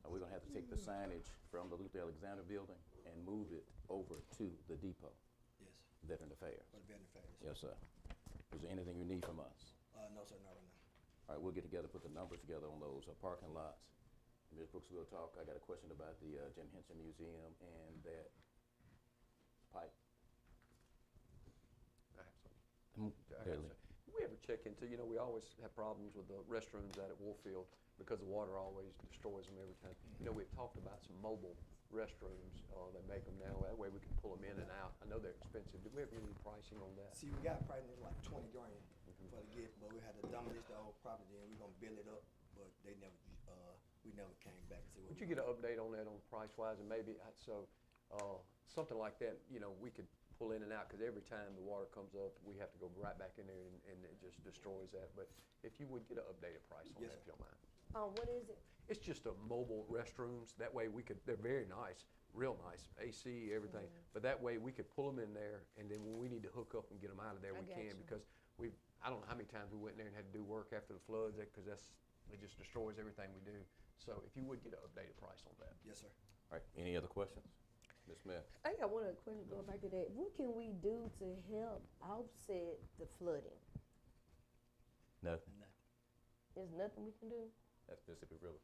We're going to have to take the signage from the Luther Alexander building and move it over to the depot. Yes. Veteran Affairs. For the Veteran Affairs. Yes, sir. Is there anything you need from us? No, sir, not right now. All right, we'll get together, put the numbers together on those parking lots. Ms. Brooks, we'll talk. I got a question about the Jim Henson Museum and that pipe. I have some. Deadly. Do we ever check into, we always have problems with the restrooms out at Warfield because the water always destroys them every time. We've talked about some mobile restrooms. They make them now. That way we can pull them in and out. I know they're expensive. Do we have any pricing on that? See, we got pricing like 20 grand for the gift, but we had to demolish the old property and we're gonna build it up, but they never, we never came back and said. Would you get an update on that on price-wise, and maybe, something like that, we could pull in and out, because every time the water comes up, we have to go right back in there, and it just destroys that. But if you would get an updated price on Yes, that, if you don't mind. What is it? It's just a mobile restrooms. That way they're very nice, real nice, AC, everything. But that way we could pull them in there, and then when we need to hook up and get them out of there, I we got can. you. Because I don't know how many times we went in there and had to do work after the floods, because it just destroys everything we do. So if you would get an updated price on that. Yes, sir. All right, any other questions? Ms. Smith? I got one other question going back to that. What can we do to help offset the flooding? Nothing. There's nothing we can do? That's Mississippi River.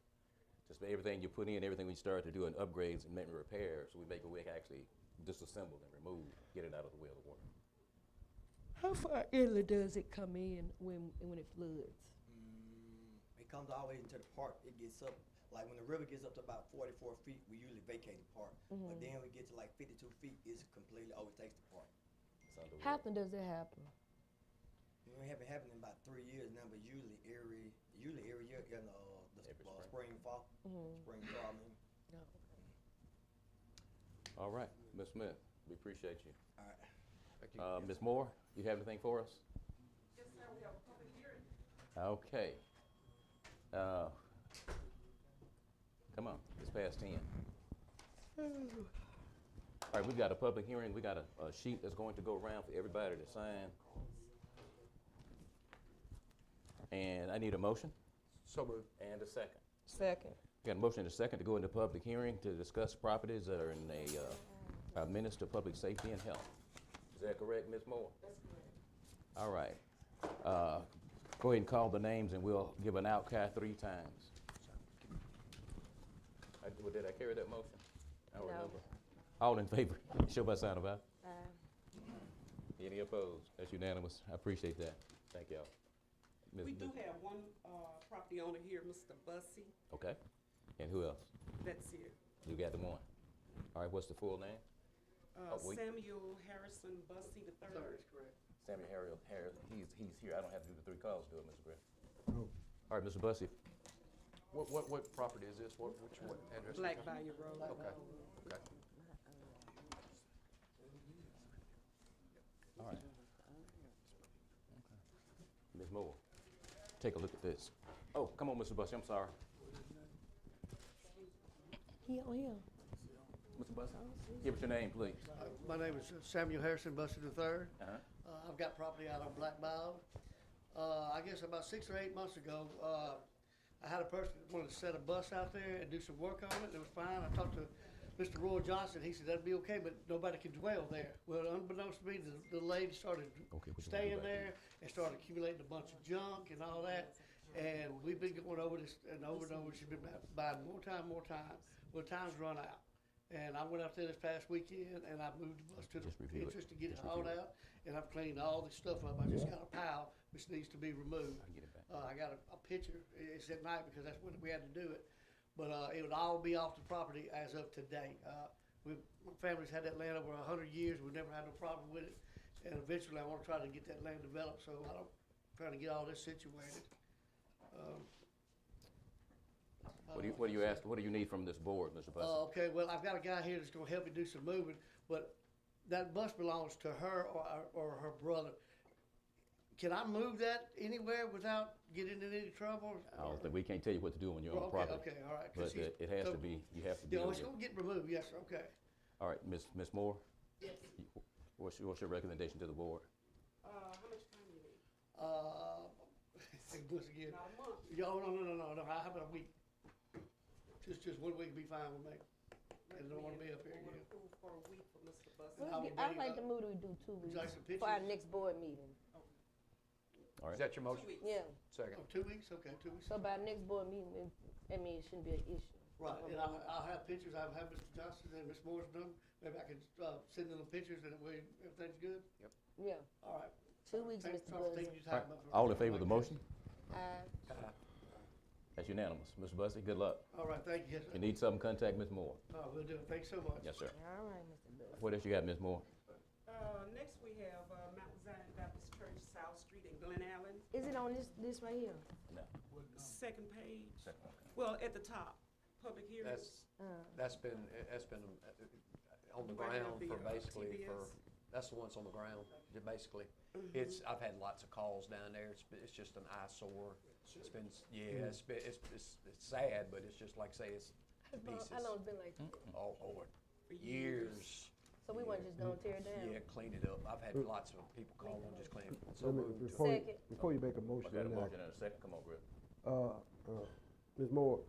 Just everything you put in, everything we start to do in upgrades and maintenance repairs, we can actually disassemble and remove, get it out of the way of the water. How far inland does it come in when it floods? It comes all the way into the park. It gets up, like when the river gets up to about 44 feet, we usually vacate the park. But then we get to like 52 feet, it's completely overtakes the park. How often does it happen? We haven't happened in about 3 years now, but usually every year in the spring, fall, spring, fall. I mean. No. All right, Ms. Smith, we appreciate you. All right. Thank you. Ms. Moore, you have anything for us? Yes, sir, we have a public hearing. Okay. Come on, it's past 10. All right, we've got a public hearing. We got a sheet that's going to go around for everybody to sign. And I need a motion So moved. and a second. Second. Got a motion and a second to go into public hearing to discuss properties that are in a menace to public safety and health. Is that correct, Ms. Moore? That's correct. All right. Go ahead and call the names and we'll give an outcry 3 times. Did I carry that motion? I don't No. remember. All in favor, show by sign of aye. Any opposed? That's unanimous. I appreciate that. Thank y'all. Ms. We do have one property owner here, Mr. Bussey, Okay. And who else? that's here. You got the one. All right, what's the full name? We- Samuel Harrison Bussey the third. Third is correct. Samuel Harris, he's here. I don't have to do the 3 calls, do it, Mr. Griffin? No. All right, Mr. Bussey. What property is this? What address? Black Bayou Road. Okay, okay. All right. Ms. Moore, take a look at this. Oh, come on, Mr. Bussey, I'm sorry. He on here. Mr. Bussey, give us your name, please. My name is Samuel Harrison Bussey III. Uh-huh. I've got property out on Black Bayou. I guess about 6 or 8 months ago, I had a person that wanted to set a bus out there and do some work on it. It was fine. I talked to Mr. Roy Johnson. He said that'd be okay, but nobody could dwell there. Well, unbeknownst to me, the lady started staying there and started accumulating a bunch of junk and all that. And we've been going over this and over. She's been buying more time. Well, time's run out. And I went out there this past weekend and I moved the bus to the entrance to get it hauled out. And I've cleaned all this stuff up. I just got a pile which needs to be removed. I got a picture. It's at night because that's when we had to do it. But it would all be off the property as of today. My family's had that land over 100 years. We've never had no problem with it. And eventually I want to try to get that land developed, so I'm trying to get all this situated. What do you ask? What do you need from this board, Mr. Bussey? Okay, well, I've got a guy here that's gonna help me do some moving, but that bus belongs to her or her brother. Can I move that anywhere without getting in any trouble? I don't think we can't tell you what to do when you're on Okay, property. okay, all right. But it has to be. You have to be. Yeah, it's gonna get removed. Yes, sir, okay. All right, Ms. Moore. Yes. What's your recommendation to the board? How much time you need? Once again. Not a month. No. How about a week? Just 1 week would be fine with me. I don't wanna be up here again. Approve for a week for Mr. Bussey. I'd like to move to do 2 weeks like some for our pictures? next board meeting. All right. Is that your motion? 2 weeks. Yeah, Second. Oh, 2 weeks? Okay, 2 weeks. so by our next board meeting, it shouldn't be an issue. Right, and I'll have pictures. I'll have Mr. Johnson and Ms. Moore's done. Maybe I can send them the pictures and that way everything's good. Yeah, All right. 2 weeks, Thanks Mr. for Bussey. thinking you're All talking right. about- All in favor of the motion? Aye. That's unanimous. Mr. Bussey, good luck. All right, thank you. Yes, If sir. you need something, contact Ms. Moore. Oh, we'll do it. Thanks so much. Yes, sir. All right, Mr. Bussey. What else you got, Ms. Moore? Next we have Mount Zion Baptist Church, South Street in Glen Allen, Is it on this right here? No. second page. Second, okay. Well, at the top, public hearings. That's been on the Right now, ground the, for basically TBS. that's the one that's on the ground, basically. I've had lots of calls down there. It's just an eyesore. It's been, it's sad, but it's just like say it's pieces. I know it's been like, all over years. so we weren't just gonna tear it down? Yeah, clean it up. I've had lots of people call and just clean it. So Let me- moved to- before you make a I motion got a on that, motion and a second. Come on, Griff. Ms. Moore,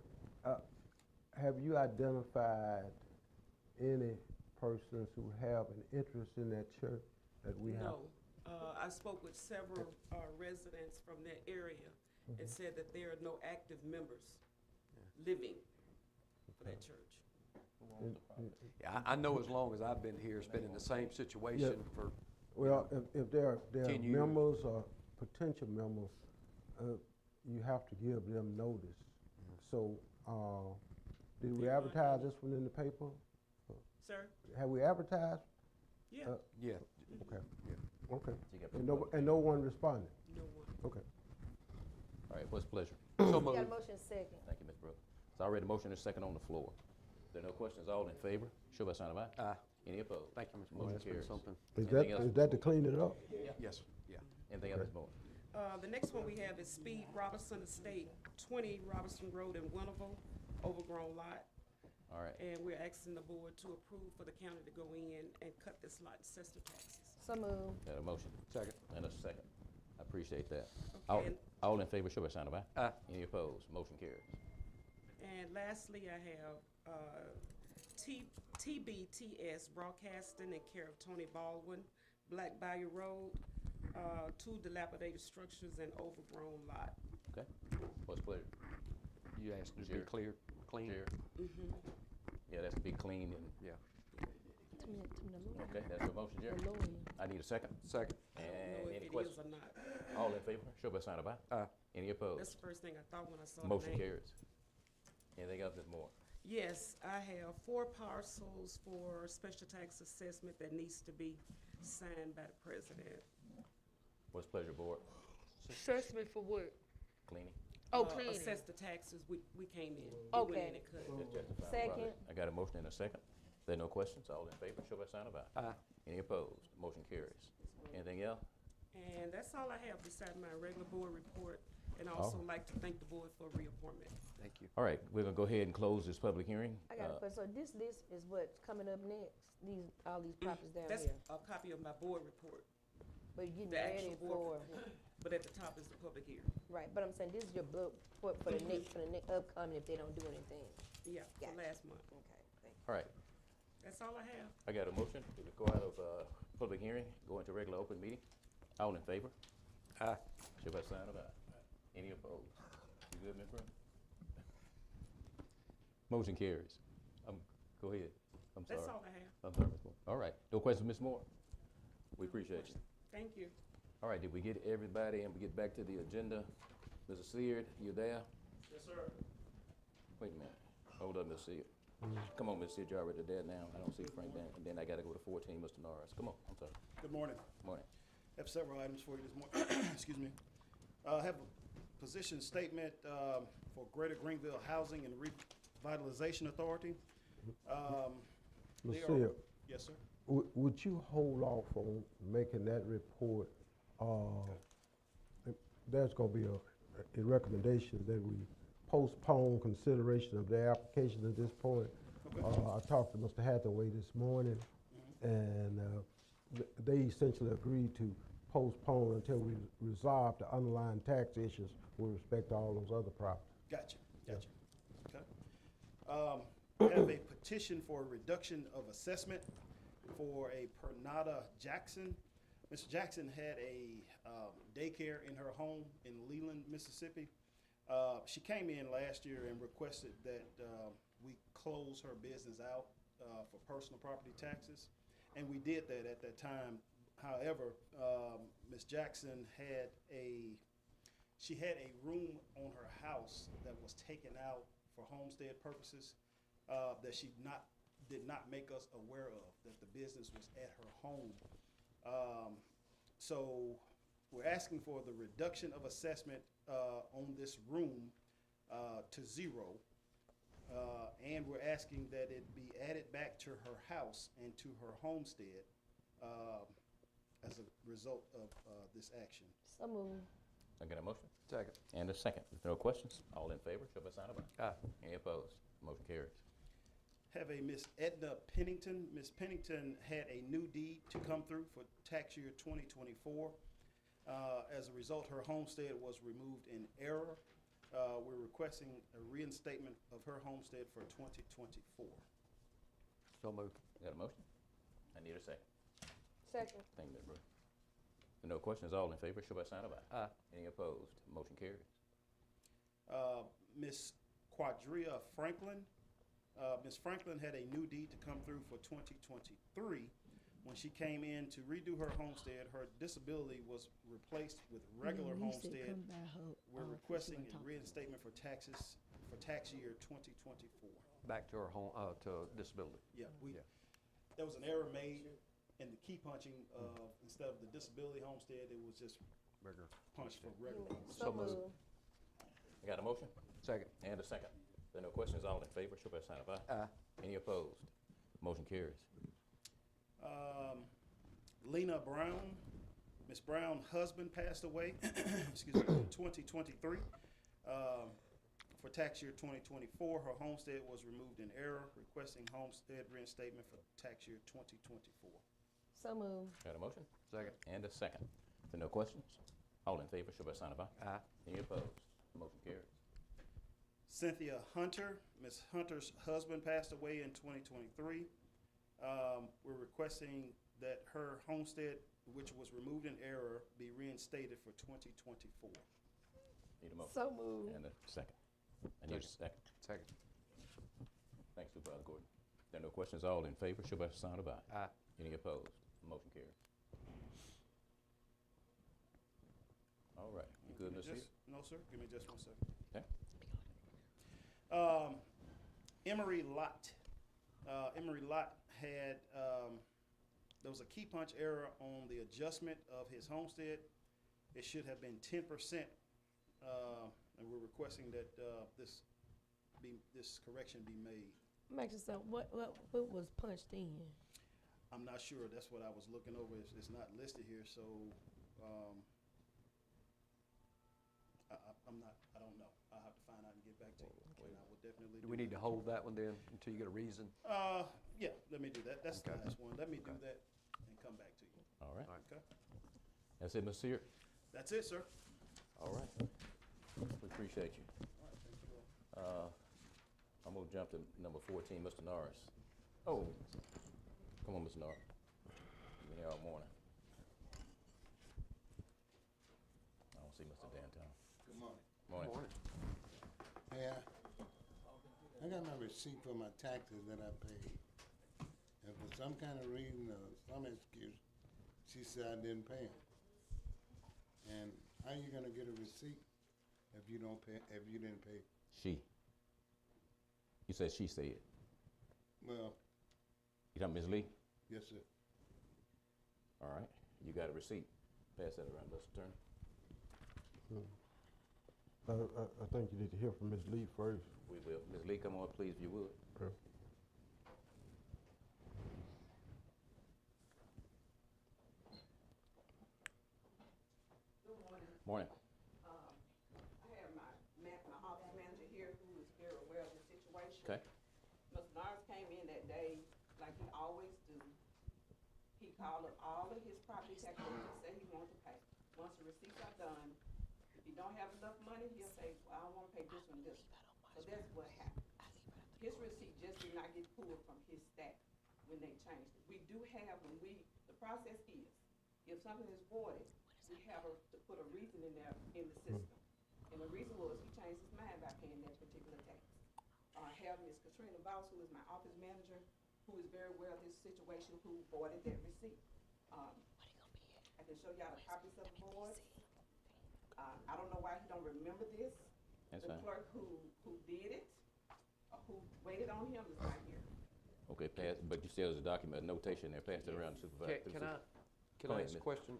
have you identified any persons who have an interest in that church that we have? No, I spoke with several residents from that area and said that there are no active members living for that church. Yeah, I know as long as I've been here, it's been in the same situation for. Well, if there are 10 years. members or potential members, you have to give them notice. So, did we advertise this one in the paper? Sir? Have we advertised? Yeah. Yeah. Okay, okay. So you got And no one responded? No one. Okay. All right, what's the pleasure? So We got a moved. motion second. Thank you, Ms. Brooks. It's already a motion and a second on the floor. If there are no questions, all in favor, show by sign of aye. Aye. Any opposed? Thank you, Mr. Moore. Motion That's been carries. something. Anything else? Is that to clean it up? Yes, yeah. Anything else, Ms. Moore? The next one we have is Speed Robinson Estate, 20 Robinson Road in Winterville, overgrown lot. All right. And we're asking the board to approve for the county to go in and cut this lot assessor taxes. So moved. Got a motion? Second. And a second. I appreciate that. Okay, and- All in favor, show by sign of aye. Aye. Any opposed? Motion carries. And lastly, I have TBTS Broadcasting in care of Tony Baldwin, Black Bayou Road, 2 dilapidated structures and overgrown lot. Okay. What's pleasure? You asked it to be Chair. clear, clean? Chair? Mm-hmm. Yeah, that's to be clean and, Yeah. okay, that's your motion, Jerry? The lawyer. I need a second. Second. I don't And know if any it questions? is or not. All in favor, show by sign of aye. Aye. Any That's opposed? the first thing I thought when I saw the Motion name. carries. Anything else, Ms. Moore? Yes, I have 4 parcels for special tax assessment that needs to be signed by the president. What's pleasure, board? Assessment for what? Cleaning? Oh, cleaning. Assess the taxes, we came in. We went Okay. in and cut. That's justified. Second. I got a motion and a second. There are no questions. All in favor, show by sign of aye. Aye. Any opposed? Motion carries. Anything else? And that's all I have besides my regular board report. And I also like to thank the board for reappointment. Thank you. All right, we're gonna go ahead and close this public hearing. I got a question. So this list is what's coming up next? All these properties down That's here? a copy of my board report, But you're getting the ready actual for, board report. But at the top is the public hearing. right, but I'm saying this is your book for the next upcoming if they don't do anything. Yeah, for Gotcha. last month. Okay, thank you. All right, That's all I have. I got a motion to go out of, public hearing, go into regular open meeting. All in favor? Aye. Show by sign of aye. Any opposed? You good, Ms. Brown? Motion carries. Go ahead. I'm sorry. That's all I have. I'm sorry, Ms. Moore. All right, no questions, Ms. Moore? We appreciate you. Thank you. All right, did we get everybody and we get back to the agenda? Mr. Seard, you there? Yes, sir. Wait a minute. Hold up, Ms. Seard. Come on, Ms. Seard, you're already there now. I don't see Frank Dan, and then I gotta go to 14, Mr. Norris. Come on, I'm sorry. Good morning. Morning. Have several items for you this morning. Excuse me. I have a position statement for Greater Greenville Housing and Revitalization Authority. They Mr. are- Seard, Yes, sir. would you hold off on making that report? There's gonna be a recommendation that we postpone consideration of the application at this point. I talked to Mr. Hathaway this morning, and they essentially agreed to postpone until we resolve the underlying tax issues with respect to all those other properties. Gotcha. Okay. Have a petition for a reduction of assessment for a Pernada Jackson. Mr. Jackson had a daycare in her home in Leland, Mississippi. She came in last year and requested that we close her business out for personal property taxes, and we did that at that time. However, Ms. Jackson had a room on her house that was taken out for homestead purposes that she did not make us aware of, that the business was at her home. So we're asking for the reduction of assessment on this room to 0. And we're asking that it be added back to her house and to her homestead as a result of this action. So moved. I got a motion? Second. And a second. If there are no questions, all in favor, show by sign of aye. Aye. Any opposed? Motion carries. Have a Miss Edna Pennington. Miss Pennington had a new deed to come through for tax year 2024. As a result, her homestead was removed in error. We're requesting a reinstatement of her homestead for 2024. So moved. Got a motion? I need a second. Second. Thank you, Ms. Brewer. If there are no questions, all in favor, show by sign of aye. Aye. Any opposed? Motion carries. Miss Quadria Franklin. Miss Franklin had a new deed to come through for 2023. When she came in to redo her homestead, her disability was replaced with regular homestead. We're requesting a reinstatement for taxes for tax year 2024. Back to our home, to disability. Yeah, Yeah. there was an error made in the key punching of, instead of the disability homestead, it was just Regular. punched for regular homestead. So moved. You got a motion? Second. And a second. If there are no questions, all in favor, show by sign of aye. Aye. Any opposed? Motion carries. Lena Brown, Miss Brown's husband passed away, excuse me, in 2023. For tax year 2024, her homestead was removed in error, requesting homestead reinstatement for tax year 2024. So moved. Got a motion? Second. And a second. If there are no questions, all in favor, show by sign of aye. Aye. Any opposed? Motion carries. Cynthia Hunter, Ms. Hunter's husband passed away in 2023. We're requesting that her homestead, which was removed in error, be reinstated for 2024. Need a motion? So moved. And a second. I need a second. Second. Thanks, Supervisor Gordon. If there are no questions, all in favor, show by the sign of aye. Aye. Any opposed? Motion carries. All right, you good, Ms. Hill? No, sir, give me just 1 second. Okay. Emery Lott. Emery Lott had, there was a key punch error on the adjustment of his homestead. It should have been 10%, and we're requesting that this correction be made. Make sure, what was punched in? I'm not sure, that's what I was looking over, it's not listed here, so, I don't know. I'll have to find out and get back to you, and I will definitely Do we need to hold that one then until you get a reason? Yeah, let me do that, that's the Okay. last one, let me do that and come back to you, All right. okay? That's it, Ms. Sear? That's it, sir. All right. We appreciate you. All right, thank you all. I'm gonna jump to number 14, Mr. Norris. Oh, come on, Mr. Norris. You've been here all morning. I don't see Mr. Danton. Good morning. Morning. Yeah, I got my receipt for my taxes that I paid. And for some kind of reason or some excuse, she said I didn't pay them. And how you gonna get a receipt if you don't pay, if you didn't pay? She. You said she said. Well, You talking Ms. Lee? yes, sir. All right. You got a receipt. Pass that around, Mr. Attorney. I think you need to hear from Ms. Lee first. We will. Ms. Lee, come on up, please, if you would. Okay. Good morning. Morning. I have my office manager here who is very aware of the situation. Okay. Mr. Norris came in that day, like he always do. He called up all of his property taxes and said he wanted to pay. Once the receipts are done, if he don't have enough money, he'll say, well, I don't wanna pay this one, this one. So that's what happened. His receipt just did not get pulled from his stack when they changed it. We do have, the process is, if something is voided, we have to put a reason in there in the system. And the reason was he changed his mind by paying that particular tax. I have Ms. Katrina Voss, who is my office manager, who is very aware of this situation, who voided that receipt. I can show y'all the copies of the board. I don't know why he don't remember this. That's The fine. clerk who did it, who waited on him is not here. Okay, pass, but you still there's a document, a notation there, pass it around to supervisor. Can I Go ahead, ask a Ms. question?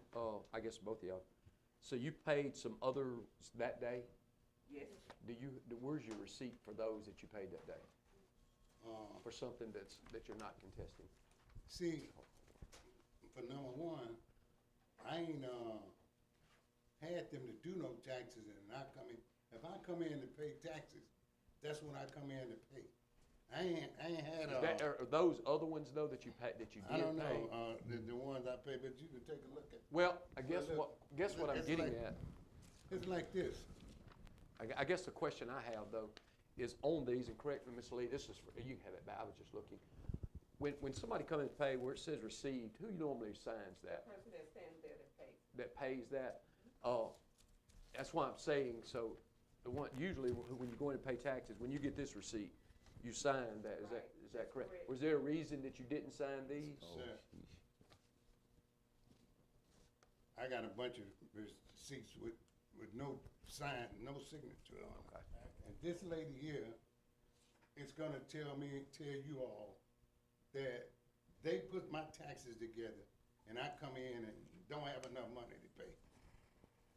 I guess both of y'all. So you paid some others that day? Yes. Where's your receipt for those that you paid that day? Uh, For something that you're not contesting? See, for number one, I ain't, had them to do no taxes and I come in, if I come in to pay taxes, that's when I come in to pay. I ain't had, Are those other ones though that you paid, that you I did don't pay? know, the ones I pay, but you can take a look at. Well, I guess Well, what I'm it's getting like- at, It's like this, I guess the question I have though, is on these, and correct me, Ms. Lee, this is, you can have it back, I was just looking. When somebody comes in to pay where it says received, who normally signs that? The person that stands there that pays. That pays that? That's why I'm saying, so, the one, usually when you go in and pay taxes, when you get this receipt, you sign that, Right, is that correct? correct. Was there a reason that you didn't sign these? sir. I got a bunch of receipts with no sign, no signature on it. Okay. And this lady here is gonna tell you all that they put my taxes together and I come in and don't have enough money to pay.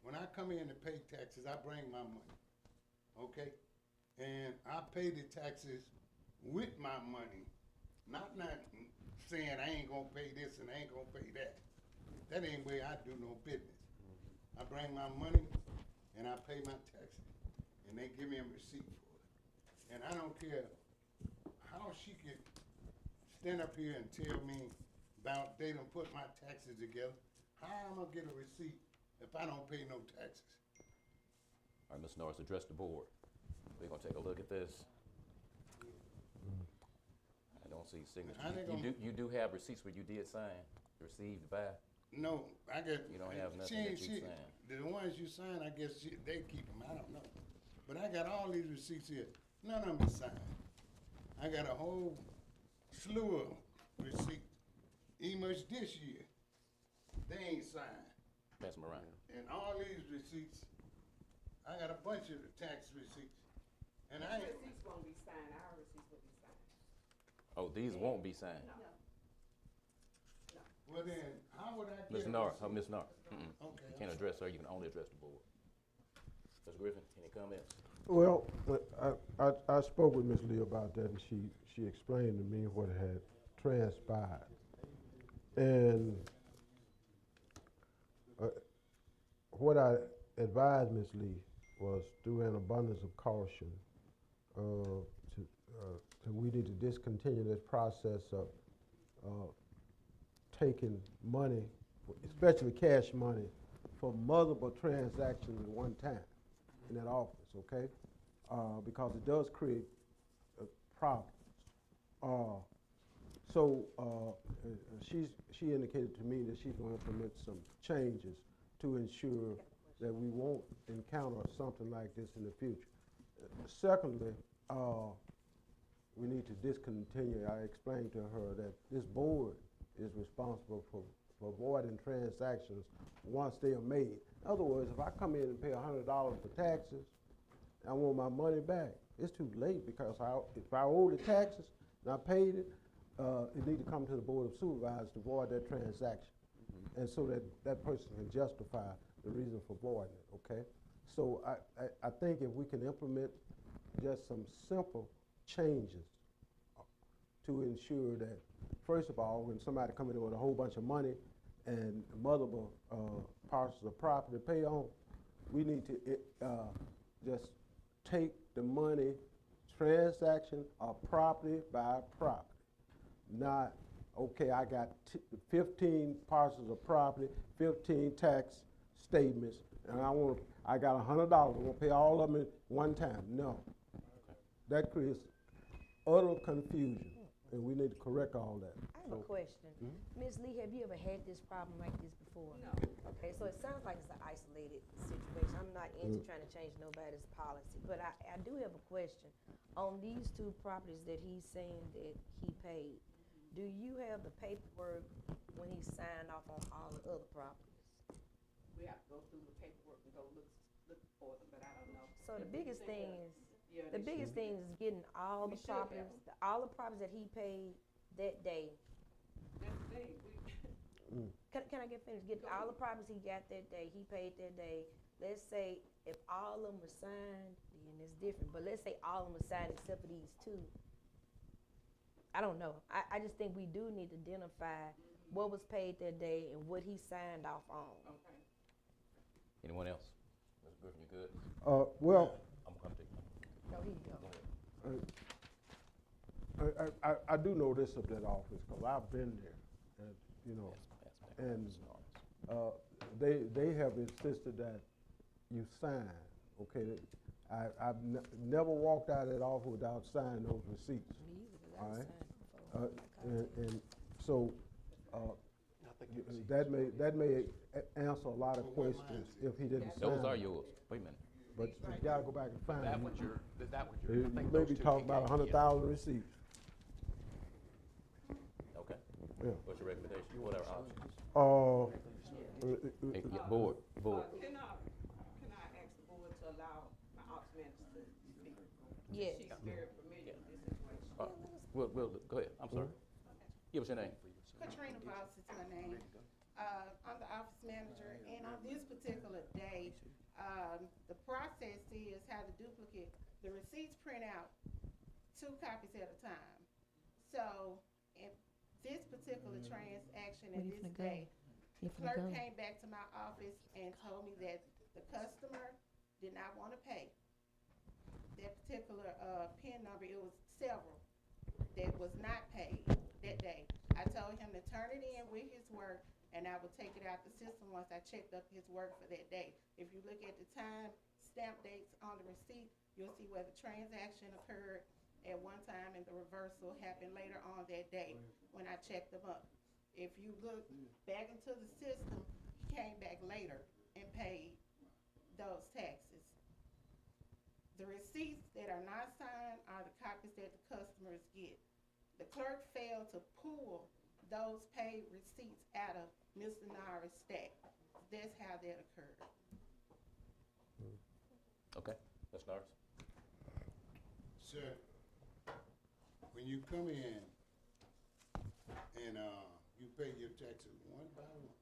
When I come in to pay taxes, I bring my money, okay? And I pay the taxes with my money, not saying I ain't gonna pay this and I ain't gonna pay that. That ain't way I do no business. I bring my money and I pay my taxes, and they give me a receipt for it. And I don't care how she could stand up here and tell me about they done put my taxes together. How am I gonna get a receipt if I don't pay no taxes? All right, Mr. Norris, address the board. We're gonna take a look at this. I don't see signatures. How they gonna- You do have receipts where you did sign, received by. No, I got. You don't have nothing that you signed. The ones you sign, I guess they keep them, I don't know. But I got all these receipts here, none of them is signed. I got a whole slew of receipts, even much this year. They ain't signed. Pass them around. And all these receipts, I got a bunch of tax receipts. And I These ain't, receipts won't be signed, our receipts will be signed. Oh, these won't be signed. well then, how would I get? Ms. a Norris, receipt? Ms. Norris. Okay, You can't address her, you can only address the board. Ms. Griffin, any comments? Well, I spoke with Ms. Lee about that, and she explained to me what had transpired. And what I advised Ms. Lee was, through an abundance of caution, we need to discontinue this process of taking money, especially cash money, for multiple transactions at one time in that office, okay? Because it does create problems. She indicated to me that she's going to implement some changes to ensure that we won't encounter something like this in the future. Secondly, we need to discontinue. I explained to her that this board is responsible for avoiding transactions once they are made. In other words, if I come in and pay $100 for taxes, I want my money back. It's too late, because if I owe the taxes and I paid it, it need to come to the Board of Supervisors to void that transaction. And so that person can justify the reason for voiding it, okay? So I think if we can implement just some simple changes to ensure that, first of all, when somebody come in with a whole bunch of money and multiple parcels of property to pay on, we need to just take the money, transaction of property by property. Not, okay, I got 15 parcels of property, 15 tax statements, and I got $100, I want to pay all of them at one time. No. That creates utter confusion, and we need to correct all that. I have a question. Ms. Lee, have you ever had this problem like this before? No. Okay, so it sounds like it's an isolated situation. I'm not into trying to change nobody's policy, but I do have a question. On these two properties that he's saying that he paid, do you have the paperwork when he signed off on all the other properties? We have to go through the paperwork and go look for them, but I don't know. So the biggest thing is, Yeah, the biggest thing is getting all We the should have properties, them. all the properties that he paid that day. That's the thing, Can I get finished? Get all the properties he got that day, he paid that day. Let's say if all of them were signed, then it's different. But let's say all of them were signed except for these two. I don't know. I just think we do need to identify what was paid that day and what he signed off on. Okay. Anyone else? Mr. Griffin, you good? Well, I'm coming to you. No, he go. Go ahead. I do know this of that office, because I've been there, and, you know, and they have insisted that you sign, okay? I've never walked out of that office without signing those receipts, all right? And so, that may answer a lot of questions if he didn't sign. Those are yours. Wait a minute. But you gotta go back and find That them. one's your, that one's You your. I think may those be two talking he about gave you. 100,000 receipts. Okay. Yeah. What's your recommendation? What are our options? Hey, yeah, board. Can I ask the board to allow my ops manager to speak? Yes. She's very familiar with this situation. Well, go ahead. I'm sorry. Give us your name. Katrina Voss is my name. I'm the office manager, and on this particular day, the process is how the duplicate, the receipts print out 2 copies at a time. So, in this particular transaction Where at you this finna go? day, You the finna clerk go? came back to my office and told me that the customer did not want to pay. that particular, PIN number, it was several that was not paid that day. I told him to turn it in with his work, and I would take it out the system once I checked up his work for that day. If you look at the time stamp dates on the receipt, you'll see where the transaction occurred at one time and the reversal happened later on that day when I checked them up. If you look back into the system, he came back later and paid those taxes. The receipts that are not signed are the copies that the customers get. The clerk failed to pull those paid receipts out of Mr. Nara's stack. That's how that occurred. Okay, Ms. Norris? Sir, when you come in and, you pay your taxes one by one,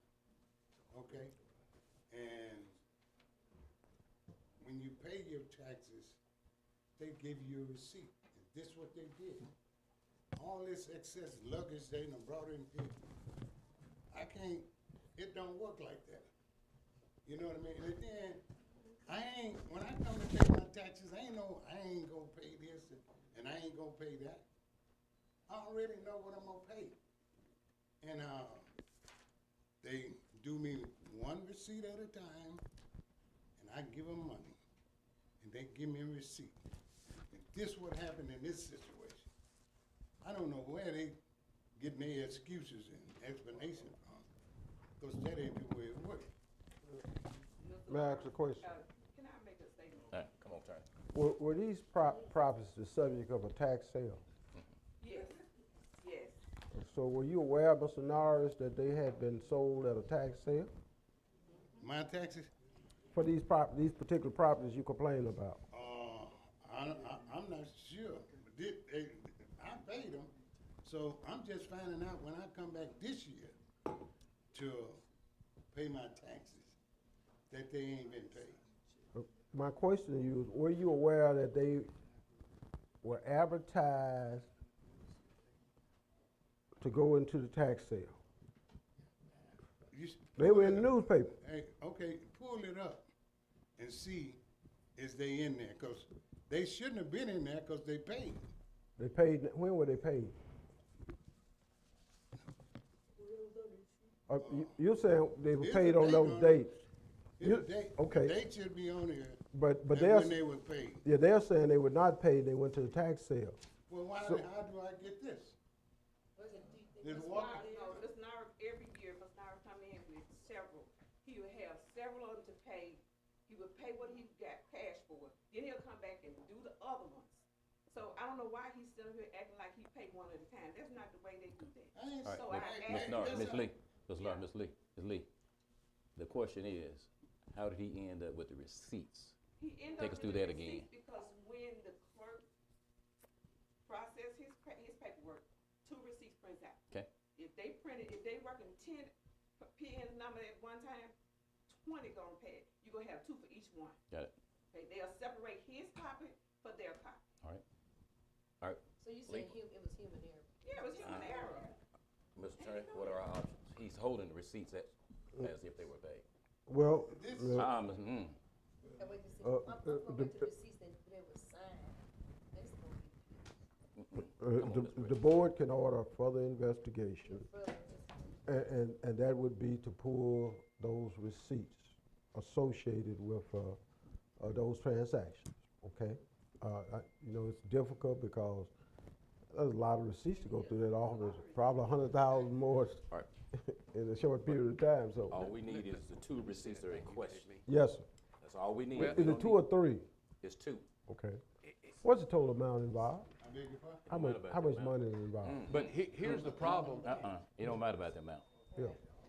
okay? And when you pay your taxes, they give you a receipt. And this what they did. All this excess luggage they done brought in here, it don't work like that. You know what I mean? And then, when I come to pay my taxes, I ain't gonna pay this and I ain't gonna pay that. I already know what I'm gonna pay. And, they do me one receipt at a time, and I give them money, and they give me a receipt. And this what happened in this situation. I don't know where they getting their excuses and explanation from, because that ain't the way it works. May I ask a question? Can I make a statement? All right, come on, turn. Were these properties the subject of a tax sale? Yes, yes. So were you aware, Mr. Norris, that they had been sold at a tax sale? My taxes? For these particular properties you complain about? I'm not sure. I paid them, so I'm just finding out when I come back this year to pay my taxes that they ain't been paid. My question to you is, were you aware that they were advertised to go into the tax sale? They were in the newspaper. Hey, okay, pull it up and see is they in there, because they shouldn't have been in there because they paid. They paid, when were they paid? You're saying they were paid on those dates? Okay. The date should be on here, But and they're, when they were paid. yeah, they're saying they were not paid, they went to the tax sale. Well, how do I get this? Did Ms. Walker? Nara, Ms. Nara, every year, Ms. Nara come in with several. He would have several of them to pay. He would pay what he got cash for. Then he'll come back and do the other ones. So I don't know why he's still here acting like he paid one at a time. That's not the way they do that. All right, So Ms. Norris, Ms. Lee, Ms. Lee. The question is, how did he end up with the receipts? He ended Take up us through with that the again. receipts because when the clerk processed his paperwork, 2 receipts prints out. Okay. If they working 10 PN number at one time, 20 gonna pay it. You're gonna have 2 for each one. Got it. Okay, they'll separate his copy for their copy. All right. So you Lee. said it was human error? Yeah, it was human error. Mr. Attorney, what are our options? He's holding the receipts as if they were paid. Well, And wait, I'm talking about the receipts that were signed. That's gonna be the board can order further investigation, and that would be to pull those receipts associated with those transactions, okay? It's difficult because there's a lot of receipts to go through that office, probably 100,000 more Right. in a short period of time, so. All we need is the 2 receipts that are in question. Yes, sir. That's all we need. Is We it don't 2 need- or 3? It's 2. Okay. What's the total amount involved? I beg your pardon? How Don't much, matter how about much the money amount. is involved? But here's the problem. It don't matter about the amount. Yeah.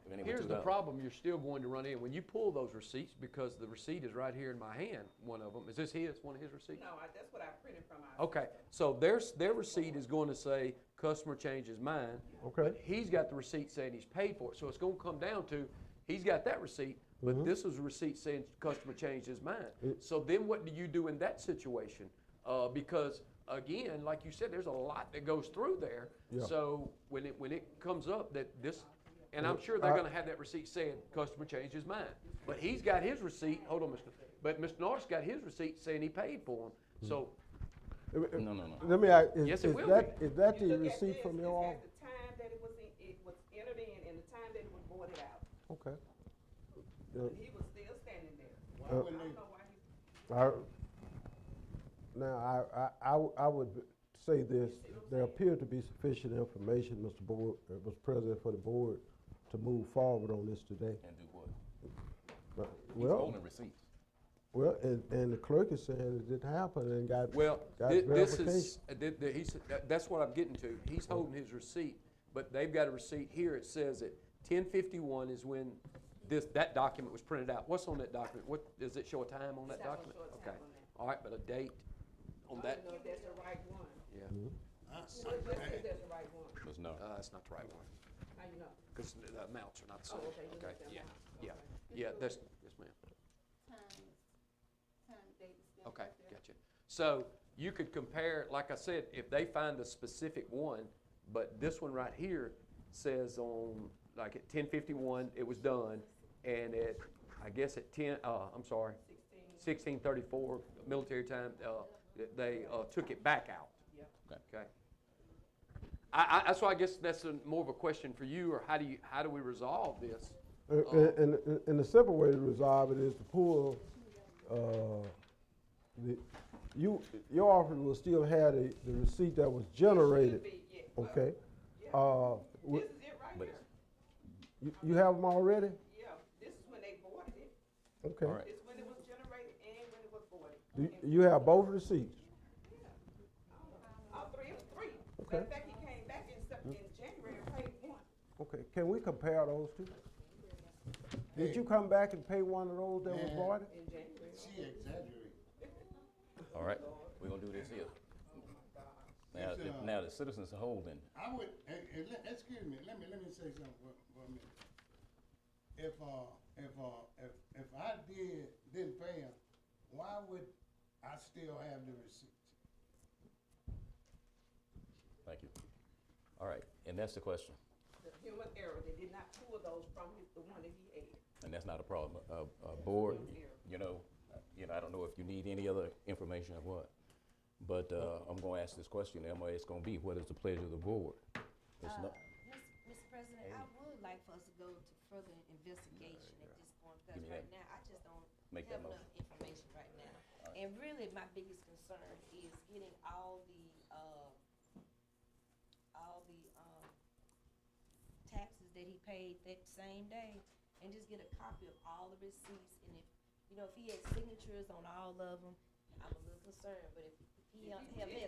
If it ain't but Here's the $2. problem you're still going to run in. When you pull those receipts, because the receipt is right here in my hand, one of them, is this one of his receipts? No, that's what I printed from our. Okay, so their receipt is going to say, customer changed his mind. Okay. But he's got the receipt saying he's paid for it, so it's gonna come down to, he's got that receipt, but this is a receipt saying customer changed his mind. So then what do you do in that situation? Because, again, like you said, there's a lot that goes through there. Yeah. So when it comes up that this, and I'm sure they're gonna have that receipt saying customer changed his mind. But he's got his receipt, hold on, but Mr. Norris got his receipt saying he paid for them. So, No. Let me ask, Yes, it will is that You the look at receipt this, from it your has office? the time that it was entered in and the time that it was voided out. Okay. And he was still standing there. Why Uh, wouldn't I they, don't know why he. Now, I would say this, there appear to be sufficient information, Mr. President, for the board to move forward on this today. And do what? He's Well, holding receipts. well, and the clerk is saying it didn't happen and got well, this verification. is, that's what I'm getting to. He's holding his receipt, but they've got a receipt here. It says that 10:51 is when that document was printed out. What's on that document? What, does it show a time on that It's not gonna document? show a time Okay. on that. All right, but a date on I that? don't know if that's the right one. Yeah. Let's see if that's the right one. Ms. Nara. That's not the right one, How you know? because the amounts are not the Oh, same. okay, you Okay, looked at yeah, mine. yeah, Okay. yeah, yes, ma'am. Time, date, stamp Okay, right there. gotcha. So you could compare, like I said, if they find the specific one, but this one right here says on, like at 10:51, it was done, and at, I guess at 16:34 military time, they took it back out. Yep. Okay. That's why I guess that's more of a question for you, or how do we resolve this? And the simple way to resolve it is to pull, your office will still have the receipt that was generated, Should be, yeah. Well, okay? This is it right But- here. You have them already? Yeah, this is when they voided it. Okay. All right. It's when it was generated and when it was voided. You have both receipts? All three. Okay. Matter of fact, he came back in January and paid one. Okay, can we compare those two? Did you come back and pay one of those that was Man. voided? In January. she exaggerated. All right, we're gonna do this here. Now, It's, now the citizens are holding. I would, excuse me, let me say something for a minute. If I didn't pay him, why would I still have the receipts? Thank you. All right, and that's the question, The human error, they did not pull those from the one that he had. and that's not a problem. Board, Human error. I don't know if you need any other information or what, but I'm gonna ask this question, Emma, it's gonna be, what is the pleasure of the board? It's not, Mr. President, I would like for us to go to further investigation at this point, because Give me right that. now, I just don't Make that have enough motion. information right now. And really, my biggest concern is getting all the taxes that he paid that same day, and just get a copy of all the receipts, and if he had signatures on all of them, I'm a little concerned, but if he had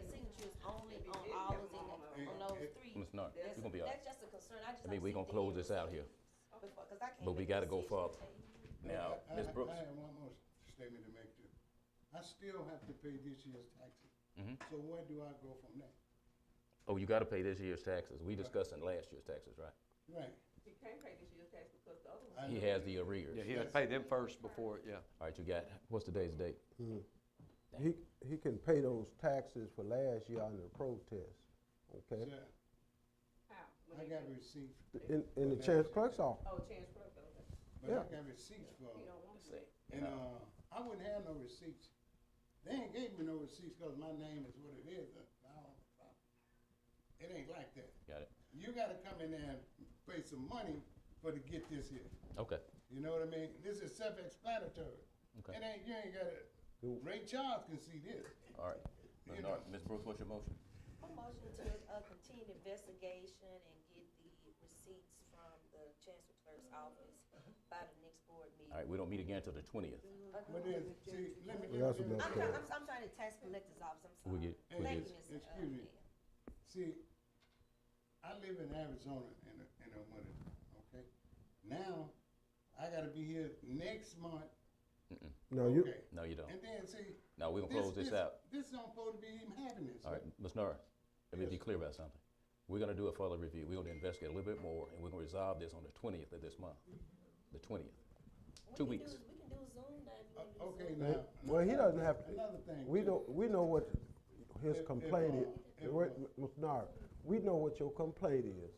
signatures only on all of them, on those three, Ms. Nart, we're gonna be all right. that's just a concern. I just I mean, like we're to gonna see close the this out here, before, 'cause I can't but we make a gotta go decision further. till you- Now, Ms. Brooks, I have one more statement to make too. I still have to pay this year's taxes. Mhm. So where do I go from there? oh, you gotta pay this year's taxes. We discussing last year's taxes, right? Right. He can't pay this year's tax because the other one. I He know. has the arrears. Yeah, he had to pay them first before, yeah. All right, you got, what's today's date? He can pay those taxes for last year under the protest, okay? Sir, How? When I they got pay? receipts, In the chancellor clerk's office. Oh, Chance Clerk, okay. but Yeah. I got receipts for, He don't want to. Say, and, I wouldn't have no receipts. They ain't gave me no receipts because my name is what it is. It ain't like that. got it, You gotta come in there and pay some money for to get this here. okay, You know what I mean? This is self-explanatory. okay, It ain't, you ain't gotta, Ray Charles can see this. all right. Ms. Nart, Ms. Brooks, what's your motion? A motion to continue the investigation and get the receipts from the chancellor clerk's office by the next board meeting. All right, we don't meet again until the 20th. But then, see, let me. That's enough time. I'm trying to tax collector's office, I'm sorry. We get, we Thank get, you, Mr. Excuse me. Mayor. See, I live in Arizona in the winter, okay? Now, I gotta be here next month, No, you, okay? no, you don't. And then, see. No, we're gonna close this out. This don't supposed to be even happening. All right, Ms. Nara, let me be Yes. clear about something. We're gonna do a further review. We're gonna investigate a little bit more, and we're gonna resolve this on the 20th of this month. The 20th. 2 weeks. We can do a Zoom day if you want to do Okay, Zoom. now. well, he doesn't have to, Another thing. we too. know what his If, complaint is. if, Wait, Ms. Nara, we know what your complaint is.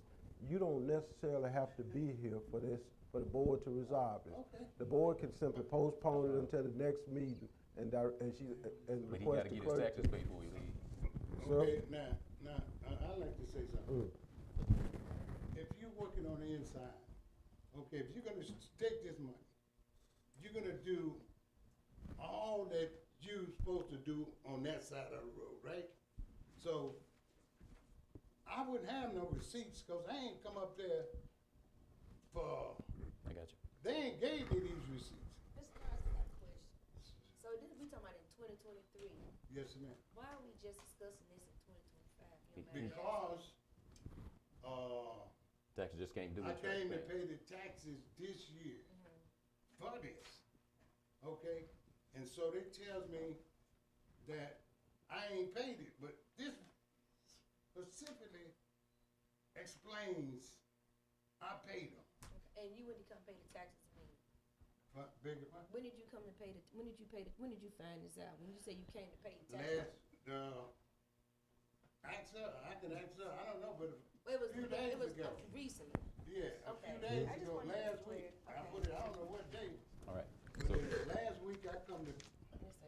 You don't necessarily have to be here for this, for the board to resolve this. Okay. The board can simply postpone it until the next meeting and But he request gotta the get his clerk. taxes paid before he leaves. Sir? Okay, now, I'd like to say something. If you're working on the inside, okay, if you're gonna take this money, you're gonna do all that you're supposed to do on that side of the road, right? So, I wouldn't have no receipts, cause I ain't come up there for, I got you. they ain't gave me these receipts. Mr. Morris, I got a question. So this, we talking about in 2023. Yes, ma'am. Why are we just discussing this in 2025? Because, Taxes just came due. I in church, came to man. pay the taxes this year for this, okay? And so they tells me that I ain't paid it, but this specifically explains I paid them. And you wouldn't come pay the taxes to me. Beg your pardon? When did you come to pay the, when did you find this out? When you say you came to pay the taxes? Ask her, I can ask her, I don't know, but It was, few days it was ago. recently. Yeah, a Okay. few days I just ago, wanted to last be week, clear. I Okay. put it, I don't know what day, All right. but So, last week I come to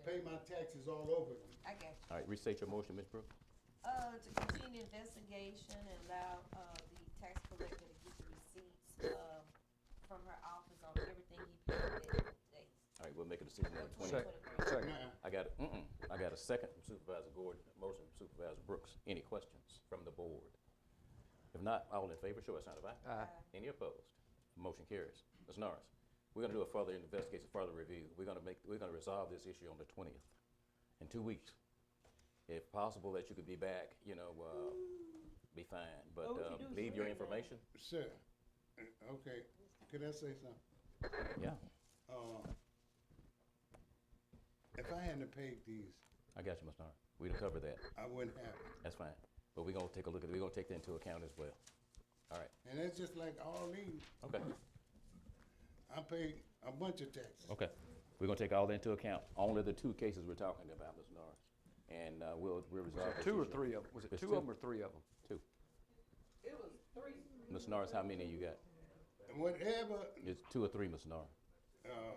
pay my taxes all over again. I got you. all right, restate your motion, Ms. Brooks. To continue investigation and allow, the tax collector to get the receipts, from her office on everything he paid that day. All right, we'll make a decision on the 20th. Second. I got a second from Supervisor Gordon, a motion from Supervisor Brooks. Any questions from the board? If not, all in favor, show by sign of aye. Aye. Any opposed? Motion carries. Ms. Norris, we're gonna do a further investigation, further review. We're gonna resolve this issue on the 20th, in 2 weeks. If possible, that you could be back, be fine, but, Well, we could do leave your three now. information. Sir, okay, could I say something? Yeah, If I hadn't paid these, I got you, Ms. Norris. We'll cover that. I wouldn't have it. That's fine. But we're gonna take a look at it. We're gonna take that into account as well. All right, And it's just like all these, okay, I paid a bunch of taxes. okay. We're gonna take all that into account. Only the 2 cases we're talking about, Ms. Norris. And, we'll resolve. this Two or issue. three of them? Was it It's two of them or three of them? 2. It was 3. Ms. Norris, how many you got? And whatever, It's 2 or 3, Ms. Norris.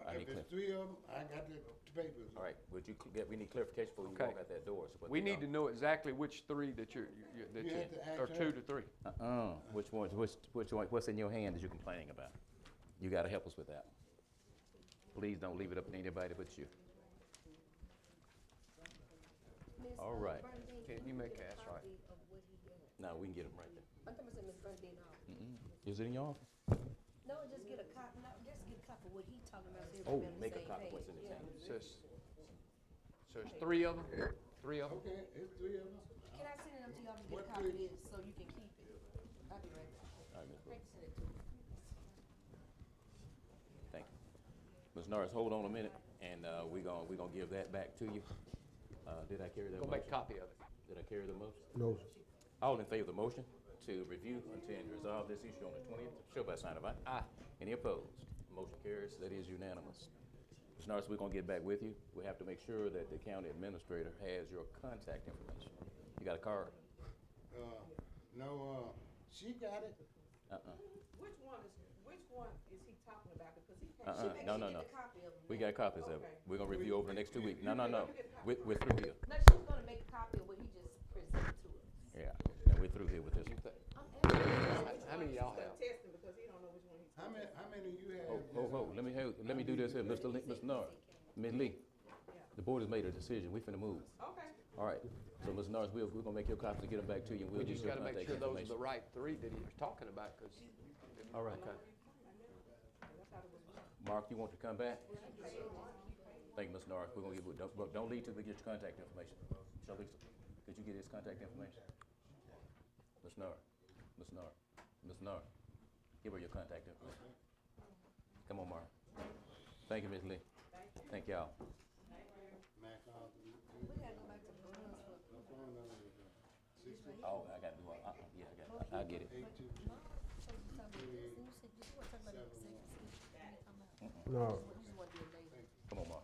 I need if it's 3 of them, I got the papers. All right, would you we need clarification before you Okay. walk out that door. So what We they need to know exactly which three that You have to ask or her. 2 to 3. Which one, what's in your hand that you're complaining about? You gotta help us with that. Please don't leave it up to anybody but you. Ms. All right. Bernadine, Can't can you make get a ass right? copy of what he got? No, we can get them right there. I'm talking about Ms. Bernadine office. Is it in your office? No, just get a copy, no, just get a copy of what he talking about, so Oh, everybody on the make a same copy of page. what's in his Yeah. hand. So it's 3 of them? 3 of them? Okay, it's 3 of them. Can I send it up to y'all to get What a copy of page? this, so you can keep it? I'll be right back. All right, Ms. Brooks. Thanks, send it to me. Thank you. Ms. Norris, hold on a minute, and we gonna give that back to you. Did I carry that Go motion? make a copy of it. Did I carry the motion? No, sir. All in favor of the motion to review, intend to resolve this issue on the 20th, show by sign of aye. Aye. Any opposed? Motion carries. That is unanimous. Ms. Norris, we're gonna get back with you. We have to make sure that the county administrator has your contact information. You got a card? No, she got it. Which one is he talking about? Because he can't. No. Get a copy of them. We got copies of it. Okay. We're gonna review over the next 2 weeks. No. We're through here. No, she's gonna make a copy of what he just presented to us. Yeah, and we're through here with this. I'm asking. How many y'all have? Testing because he don't know which one he's. How many you have? Oh, let me do this here, Mr. Norris. Ms. Lee, the board has made a decision. We finna move. Okay. All right, so Ms. Norris, we're gonna make your copies and get them back to you, and we'll We get just your gotta make contact sure those are the information. right 3 that he was talking about, because. All right. Mark, you want to come back? Thank you, Ms. Norris. We're gonna don't leave till we get your contact information. Shalisa, could you get his contact information? Ms. Norris, give her your contact information. Come on, Mark. Thank you, Ms. Lee. Thank y'all. We gotta go back to the rules for. Oh, I gotta do all, yeah, I get it. No, so you talking about this, and you said you weren't talking about the executive session. No. You just want to do it later. Come on, Mark.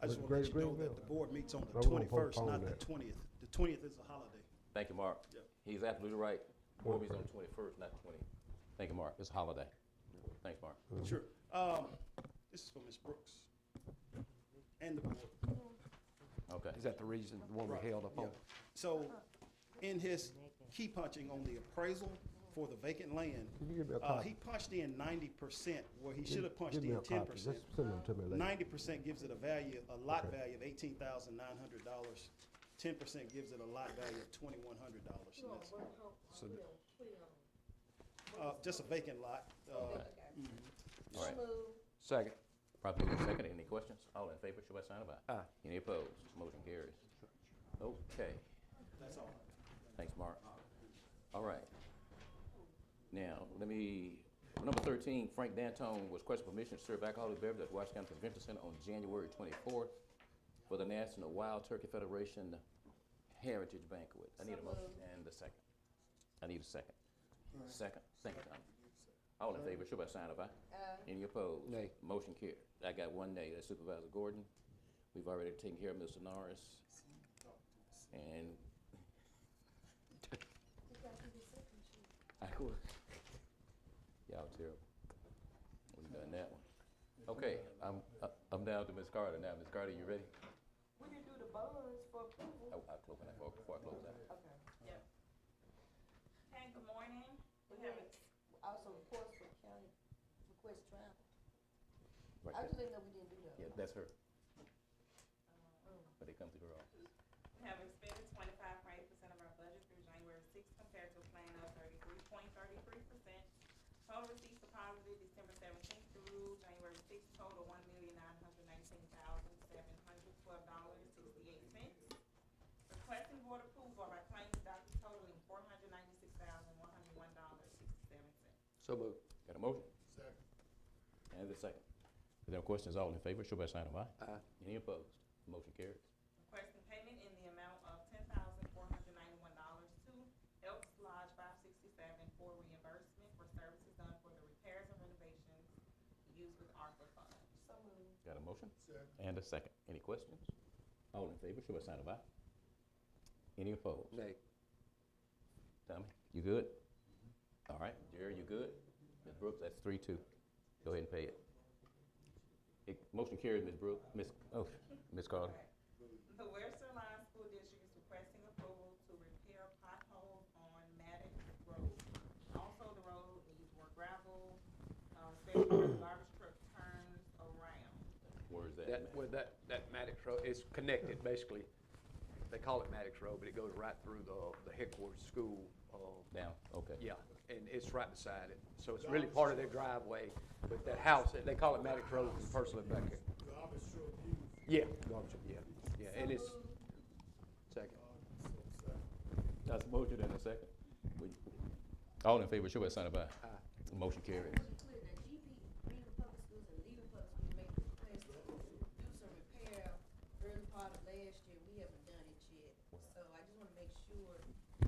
I just With want to let you Great know that Greenville? the board meets on No, the we're gonna 21st, postpone not the that. 20th. The 20th is a holiday. Thank you, Mark. Yep. He's absolutely right. Board meeting's on the 21st, not the 20th. Thank you, Mark. It's a holiday. Thanks, Mark. Sure. This is for Ms. Brooks and the board. Okay. Is that the reason, the one we Right, held up yeah. on? So, in his key punching on the appraisal for the vacant land, Can you give me a copy? he punched in 90% where he should have punched Give me in a 10%. copy. Just send them to me later. 90% gives it a value, a lot Okay. value of $18,900. 10% gives it a lot value of $2,100. So Just a vacant lot. All right. Second. Properly moved and seconded. Any questions? All in favor, show by sign of aye. Aye. Any opposed? Motion carries. Okay. That's all. Thanks, Mark. All right. Now, number 13, Frank D'Antone was requesting permission to serve alcoholic beverage at the Washington County Convention Center on January 24th for the National Wild Turkey Federation Heritage Banquet. I need a motion and a second. I need a second. Second. Thank you, Tom. All in favor, show by sign of aye. Any opposed? Nay. Motion carried. I got one nay. That's Supervisor Gordon. We've already taken care of Mr. Norris. And I could. Y'all terrible. We've done that one. Okay, I'm down to Ms. Carter now. Ms. Carter, you ready? We didn't do the bonds for approval. I'll close that before I close that. Okay. Yep. Okay, good morning. We have a Also reports for county request travel. Right I there. just didn't know we didn't do that. Yeah, that's her. But they come through her office. We have expended 25.8% of our budget through January 6th compared to a plan of 33.33%. Total receipts deposited December 17th through January 6th total $1,919,712.68. Requesting board approval of our claims docket totaling $496,101.67. So moved. Got a motion? Second. And a second. If there are questions, all in favor, show by sign of aye. Aye. Any opposed? Motion carries. Requesting payment in the amount of $10,491 to Elks Lodge 567 for reimbursement for services done for the repairs and renovations used with ARPA funds. So moved. Got a motion? Second. And a second. Any questions? All in favor, show by sign of aye. Any opposed? Nay. Tommy, you good? All right. Jerry, you good? Ms. Brooks, that's 3-2. Go ahead and pay it. Motion carried, Ms. Brooks. Ms. Carter. The Western Line School District is requesting approval to repair potholes on Maddox Road. Also, the road needs more gravel, especially where the garbage truck turns around. Where is that? That Maddox Road, it's connected, basically. They call it Maddox Road, but it goes right through the headquarters school. Down, okay. Yeah, and it's right beside it. So it's really part of their driveway, but that house, they call it Maddox Road, the person live back there. Garbage truck use. Yeah, garbage, yeah, and it's, second. That's a motion and a second. All in favor, show by sign of aye. Aye. Motion carried. To be clear, the GP, Greenwood Public Schools and Leader Public Schools made the request to do some repair early part of last year. We haven't done it yet. So I just wanna make sure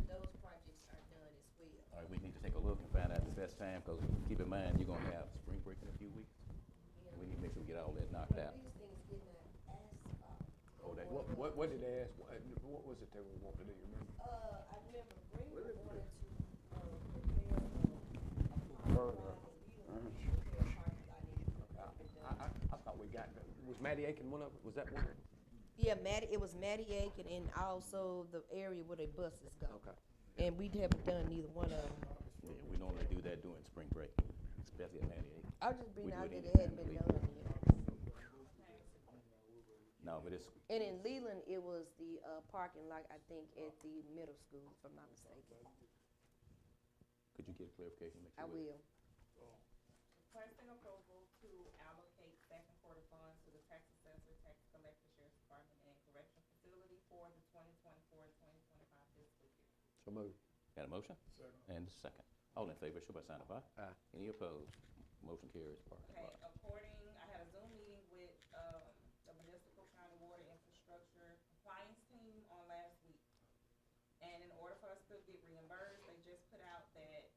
those projects are done as well. All right, we need to take a look and find out the best time, because keep in mind, you're gonna have spring break in a few weeks. And we need to make sure we get all that knocked out. These things getting an asphalt. Oh, that- What did they ask, what was it they were wanting to do, you remember? I remember Greenwood wanted to, repair, a parking lot and Leader wanted to repair a parking lot. I thought we got, was Matty Aiken one of them, was that one? Yeah, it was Matty Aiken and also the area where the buses go. Okay. And we haven't done neither one of them. Yeah, we normally do that during spring break, especially at 98. I was just We bringing do out it that it anytime hadn't been we- done yet. No, but it's, And in Leland, it was the parking lot, I think, at the middle school, if I'm not mistaken. could you get clarification? Make I sure we- will. Requesting approval to allocate second quarter funds to the tax assessor, tax collector, sheriff's department, and correction facility for the 2024-2025 fiscal year. So moved. Got a motion? Second. And a second. All in favor, show by sign of aye. Aye. Any opposed? Motion carries. Parking Okay, lot. I had a Zoom meeting with, the municipal county water infrastructure compliance team on last week. And in order for us to get reimbursed, they just put out that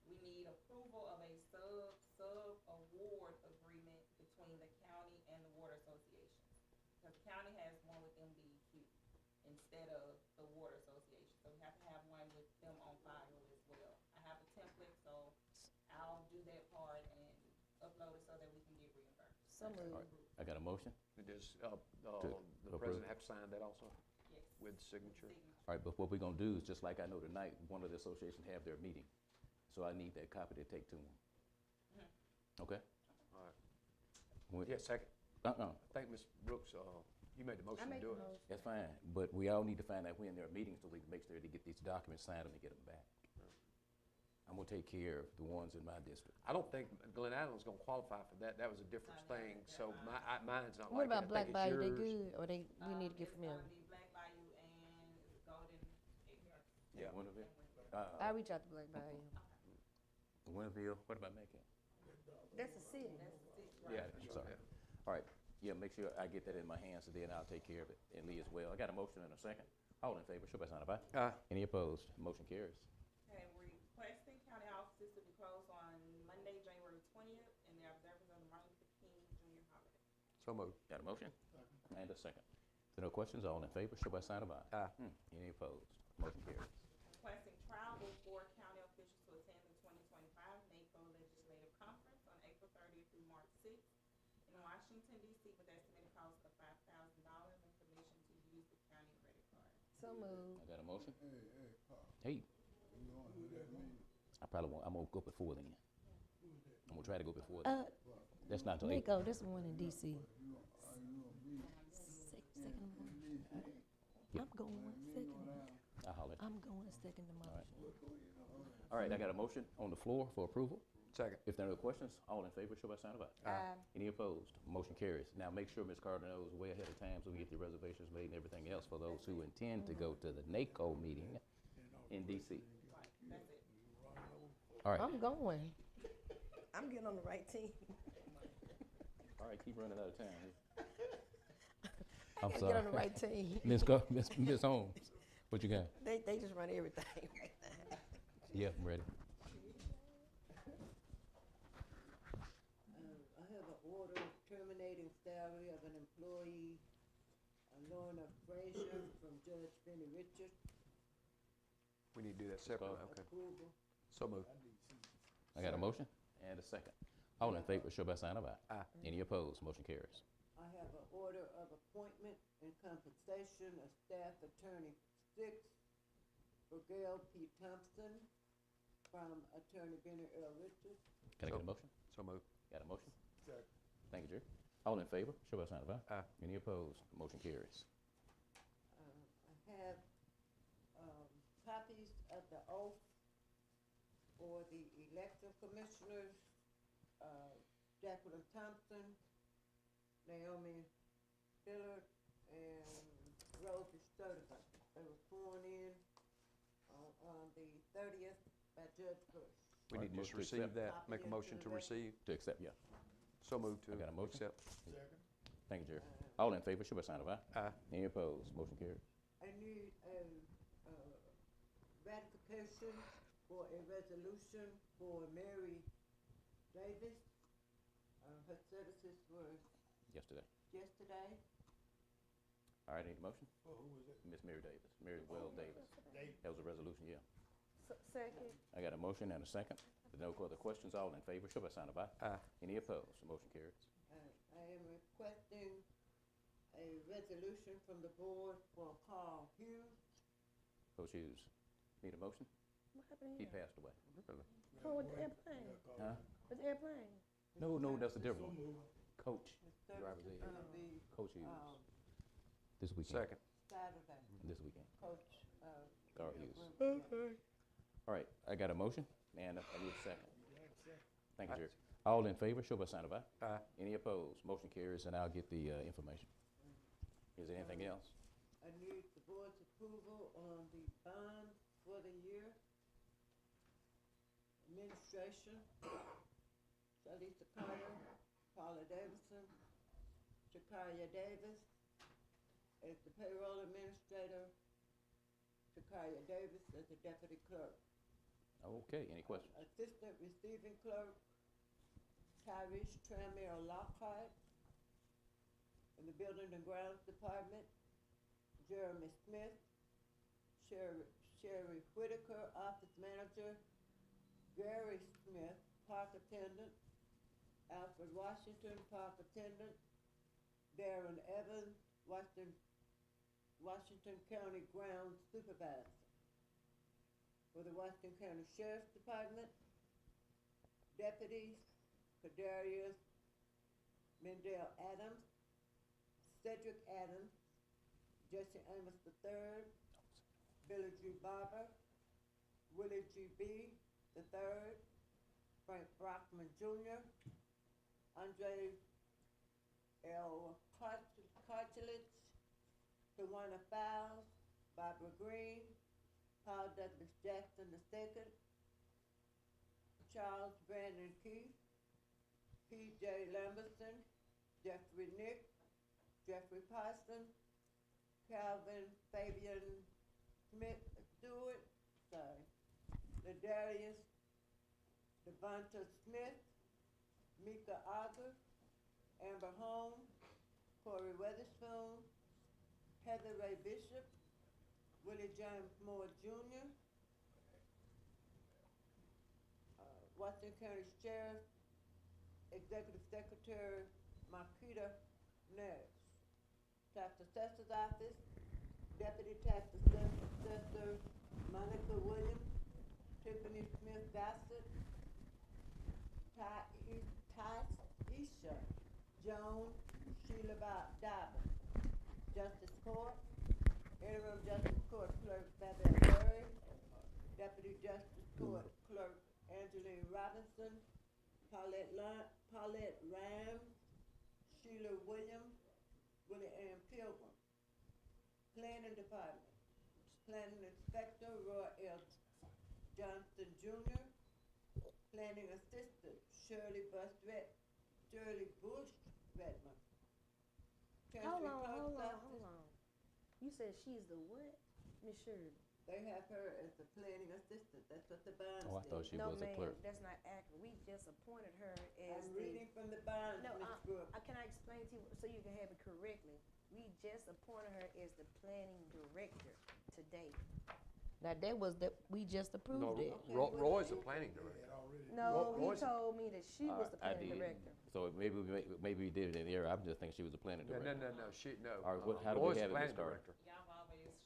we need approval of a sub-award agreement between the county and the water association. Because the county has one with MDEQ instead of the water association, so we have to have one with them on file as well. I have a template, so I'll do that part and upload it so that we can get reimbursed. So All moved. right, I got a motion Does, To the approve. president have to sign that also Yes. with signature? All right, but what we're gonna do is, just like I know tonight, one of the associations have their meeting. So I need that copy to take to them. Okay? All right. We- Yeah, second. Uh-uh, I think Ms. Brooks, you made the I motion to made do the it. motion. that's fine, but we all need to find out when there are meetings so we can make sure to get these documents, sign them, and get them back. I'm gonna take care of the ones in my district. I don't think Glen Allen's gonna qualify for that. That was a different thing, so mine's not What like that. about Black I Bayou, think they it's yours. good, or we need to get from them? It's gonna be Black Bayou and Golden Acre. Yeah. One of it? I reach out to Black Bayou. Winville, what about Macon? That's a city. Yeah, I'm sorry. All right, yeah, make sure I get that in my hands, and then I'll take care of it, and Lee as well. I got a motion and a second. All in favor, show by sign of aye. Aye. Any opposed? Motion carries. Okay, we're requesting county offices to be closed on Monday, January 20th, in the observance of the Martin Luther King Jr. holiday. So moved. Got a motion? And a second. If there are no questions, all in favor, show by sign of aye. Aye. Any opposed? Motion carries. Requesting travel for county officials to attend the 2025 NACO Legislative Conference on April 30th through March 6th in Washington, D.C. with estimated cost of $5,000 and permission to use the county credit card. So moved. I got a motion? Hey, Pop, Hey, you on with that meeting? I'm gonna go before then. I'm gonna try to go before then. That's not till April. Nico, this one in DC. Are you gonna be? Second motion. I'm going second. I'll holler. I'm going second to motion. All right, I got a motion on the floor for approval. Second. If there are no questions, all in favor, show by sign of aye. Aye. Any opposed? Motion carries. Now, make sure Ms. Carter knows way ahead of time so we get the reservations made and everything else for those who intend to go to the NACO meeting in DC. That's it. All right, I'm going. I'm getting on the right team. all right, keep running out of time. I I'm gotta sorry. get on the right team. Ms. Holmes, what you got? They just run everything right now. Yeah, I'm ready. I have an order terminating salary of an employee, Lorna Frazier from Judge Benny Richard. We need to do that separately, okay. Approval. So moved. I got a motion and a second. All in favor, show by sign of aye. Aye. Any opposed? Motion carries. I have an order of appointment and compensation of Staff Attorney 6 for Gail P. Thompson from Attorney Benny Earl Richards. Can I get a motion? So moved. Got a motion? Thank you, Jerry. All in favor, show by sign of aye. Aye. Any opposed? Motion carries. I have copies of the oath for the election commissioners, Jacqueline Thompson, Naomi Dillard, and Rosie Sturdivant. They were sworn in on the 30th by Judge Bush. We All need right, to just motion to receive accept. that, make a motion to receive. To accept, yeah. So moved to I got a motion. accept. Second. Thank you, Jerry. All in favor, show by sign of aye. Aye. Any opposed? Motion carries. I need a ratification for a resolution for Mary Davis. Her services were Yesterday. yesterday. All right, need a motion? Oh, who was it? Miss Mary Davis, Mary Well Davis. That was a resolution, yeah. Second. I got a motion and a second. If there are no further questions, all in favor, show by sign of aye. Aye. Any opposed? Motion carries. I am requesting a resolution from the board for Carl Hughes. Coach Hughes, need a motion? What happened He here? passed away. Oh, with the airplane. Huh? With the airplane. No, that's a different one. Coach, The driver's services ed. will be Coach Hughes, um, this weekend. Second. Saturday. This weekend. Coach. Carl Hughes. Okay. All right, I got a motion and I need a second. Thank you, Jerry. All in favor, show by sign of aye. Aye. Any opposed? Motion carries, and I'll get the information. Is there anything else? I need the board's approval on the bond for the year. Administration, Shalisa Carter, Paula Davidson, Shakaya Davis. As the payroll administrator, Shakaya Davis as the deputy clerk. Okay, any questions? Assistant receiving clerk, Tyrese Tramier Lockhart. In the Building and Grounds Department, Jeremy Smith, Sherry Whitaker, office manager, Gary Smith, park attendant, Alfred Washington, park attendant, Darren Evans, Washington County Ground Supervisor. For the Washington County Sheriff's Department, Deputies Kadarius Mendel Adams, Cedric Adams, Jesse Amos III, Billy G. Barber, Willie G. B. III, Frank Brockman Jr., Andre L. Cartledge, Tawana Fowles, Barbara Green, Paul Douglas Jackson II, Charles Brandon Keith, P.J. Lamberson, Jeffrey Nick, Jeffrey Parson, Calvin Fabian Smith Stewart, Ladarius Devonta Smith, Mika Auger, Amber Holmes, Corey Weatherspoon, Heather Ray Bishop, Willie James Moore Jr., Washington County Sheriff, Executive Secretary Marquita Ness, Tax Assessor's Office, Deputy Tax Assessor Monica Williams, Tiffany Smith Bassett, Isha Jones, Sheila Dobbin, Justice Court, Interim Justice Court Clerk Babette Murray, Deputy Justice Court Clerk Angeline Robinson, Paulette Ram, Sheila Williams, Willie Ann Pilgrim. Planning Department, Planning Inspector Roy L. Johnson Jr., Planning Assistant Shirley Bush Redmond. Hold on. You said she's the what, Miss Shirley? They have her as the planning assistant, that's what the bond Oh, I thought she was a clerk. No, ma'am, that's not accurate. We just appointed her as I'm reading from the bonds, No, Ms. Brooks. can I explain to you so you can have it correctly? We just appointed her as the planning director today. Now, we just approved it. Roy's the planning director. No, he Roy's- told me that she was the I planning did. director. So maybe we did it in error. I'm just thinking she was a planning No, director. no, no. All right, how do Roy's we the have it, Ms. planning Carter? director.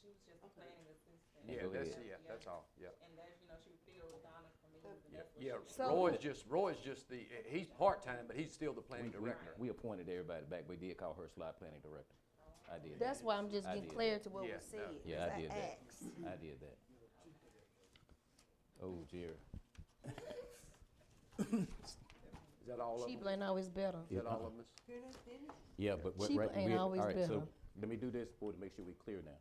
She was just a planning assistant. Yeah, Go that's, ahead. that's all, yeah. And that, she filled Donna for me, and Yeah. that's what she So- Roy's just he's part-time, but he's still the planning director. We appointed everybody back. We did call her slide planning director. I did. That's that. why I'm just I getting did clear that. to what Yeah, was said. Yeah, I 'cause did that. asked. I did that. Oh, Jerry. Is that all of Sheep them? ain't always better. Is that all of them? Can I finish? Yeah, but Sheep right, ain't always all right, so better. let me do this to make sure we're clear now.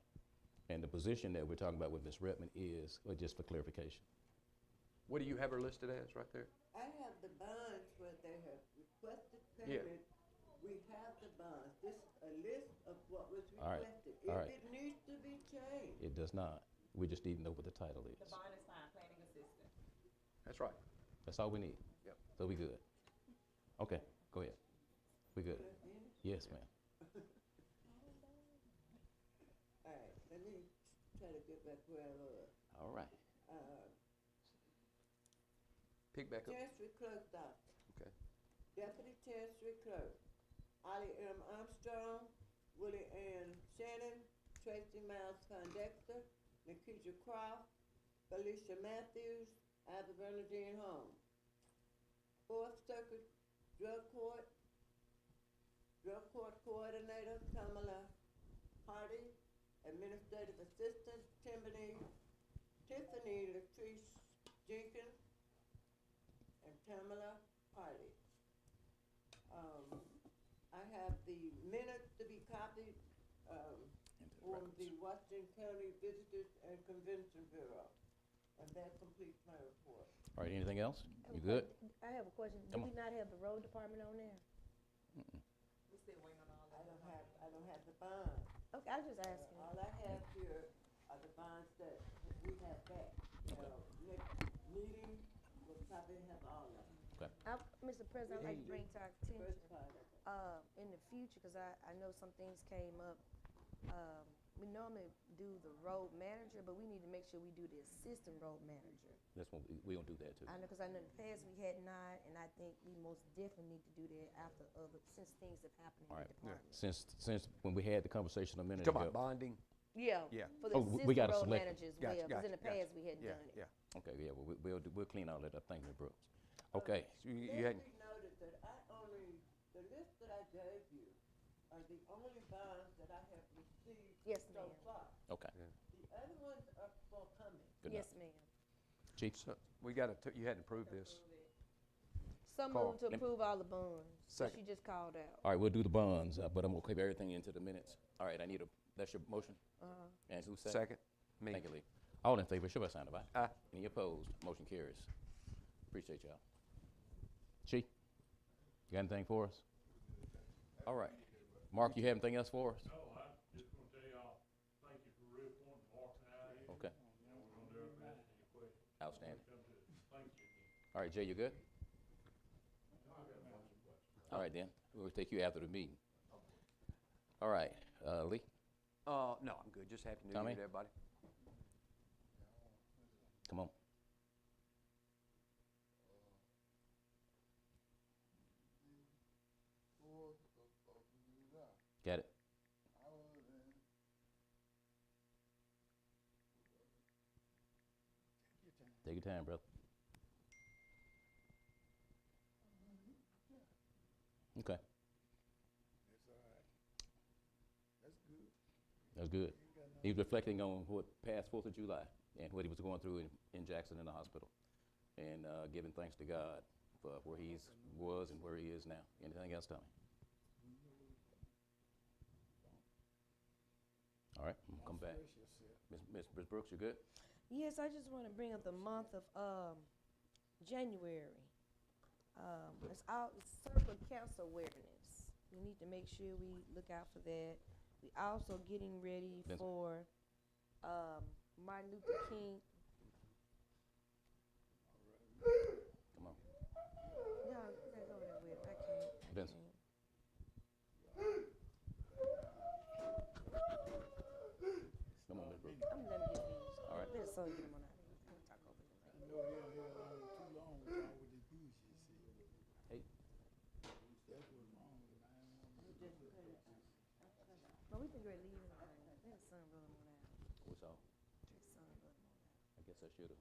And the position that we're talking about with Ms. Redmond is, just for clarification. What do you have her listed as right there? I have the bonds where they have requested Yeah. payment. We have the bonds. This is a list of what was All right, requested. all If right. it needs to be changed, It does not. We just need to know what the title is. The bond is fine, planning assistant. That's right. That's all we need. Yep. So we good. Okay, go ahead. We good. can I finish? Yes, ma'am. All right, let me try to get back where I was. All right. Pick back up. Chancery Clerk's Office. Okay. Deputy Chancery Clerk, Ollie M. Armstrong, Willie Ann Shannon, Tracy Miles Condexter, Nikisha Croft, Felicia Matthews, Ivy Bernadine Holmes. Fourth Circuit Drug Court Coordinator, Kamala Hardy, Administrative Assistant, Tiffany Latrice Jenkins, and Tamala Hardy. I have the minutes to be copied, from the Washington County Visitors and Convention Bureau. And that completes my report. All right, anything else? You good? I have a question. Do Come we not have the road department on there? We still waiting on all I that. don't have the bonds. Okay, I was just asking. All I have here are the bonds that we have back. Next meeting, we'll probably have all of them. Mr. President, I'd like to bring to our attention, First part of it. in the future, because I know some things came up, we normally do the road manager, but we need to make sure we do the assistant road manager. That's what we gonna do that too. I know, because I know in the past we had not, and I think we most definitely need to do that after since things have happened in All the right. department. Since when we had the conversation a minute Talking ago. about bonding? Yeah, Yeah. for the Oh, we assistant gotta road select- manager as Gotcha, well, because in the gotcha, past we hadn't Yeah, done it. yeah. Okay, yeah, well, we'll clean all that up. Thank you, Ms. Brooks. Okay. So you Let hadn't, me noted that the list that I gave you are the only bonds that I have received Yes, so ma'am. far. Okay. The other ones are forthcoming. Good Yes, enough. ma'am. Chief. so we gotta, you hadn't approved this. Some Carl, move to let me- approve all the bonds that Second. you just called out. All right, we'll do the bonds, but I'm gonna keep everything into the minutes. All right, that's your motion? Uh-huh. And who's second? Second, me. Thank you, Lee. All in favor, show by sign of aye. Aye. Any opposed? Motion carries. Appreciate y'all. Chief, you got anything for us? All right. Mark, you have anything else for us? No, I'm just gonna tell y'all, thank you for reappointing Mark and I. Okay. And we're gonna do our best to any questions. Outstanding. Come to us. Thank you again. All right, Jay, you good? All right, then. We'll take you after the meeting. All right, Lee? No, I'm good. Just happy New Tommy? Year to everybody. Come on. Got it? Take your time, brother. Okay. That's good. He was reflecting on what past 4th of July and what he was going through in Jackson in the hospital, and giving thanks to God for where he was and where he is now. Anything else, Tommy? All right, I'm gonna come back. Ms. Brooks, you good? Yes, I just want to bring up the month of January. It's cervical cancer awareness. We need to make sure we look out for that. We also getting ready Vincent. for Martin Luther King. Come on. No, you gotta go there with it. I can't. Vincent. Come on, Ms. Brooks. I'm letting him finish. All right. Let his son get him on out of here. I'm gonna talk over him. Hey. No, we can go ahead and leave him. Let his son run him on out. What's all? Let his son run him on out. I guess I should've.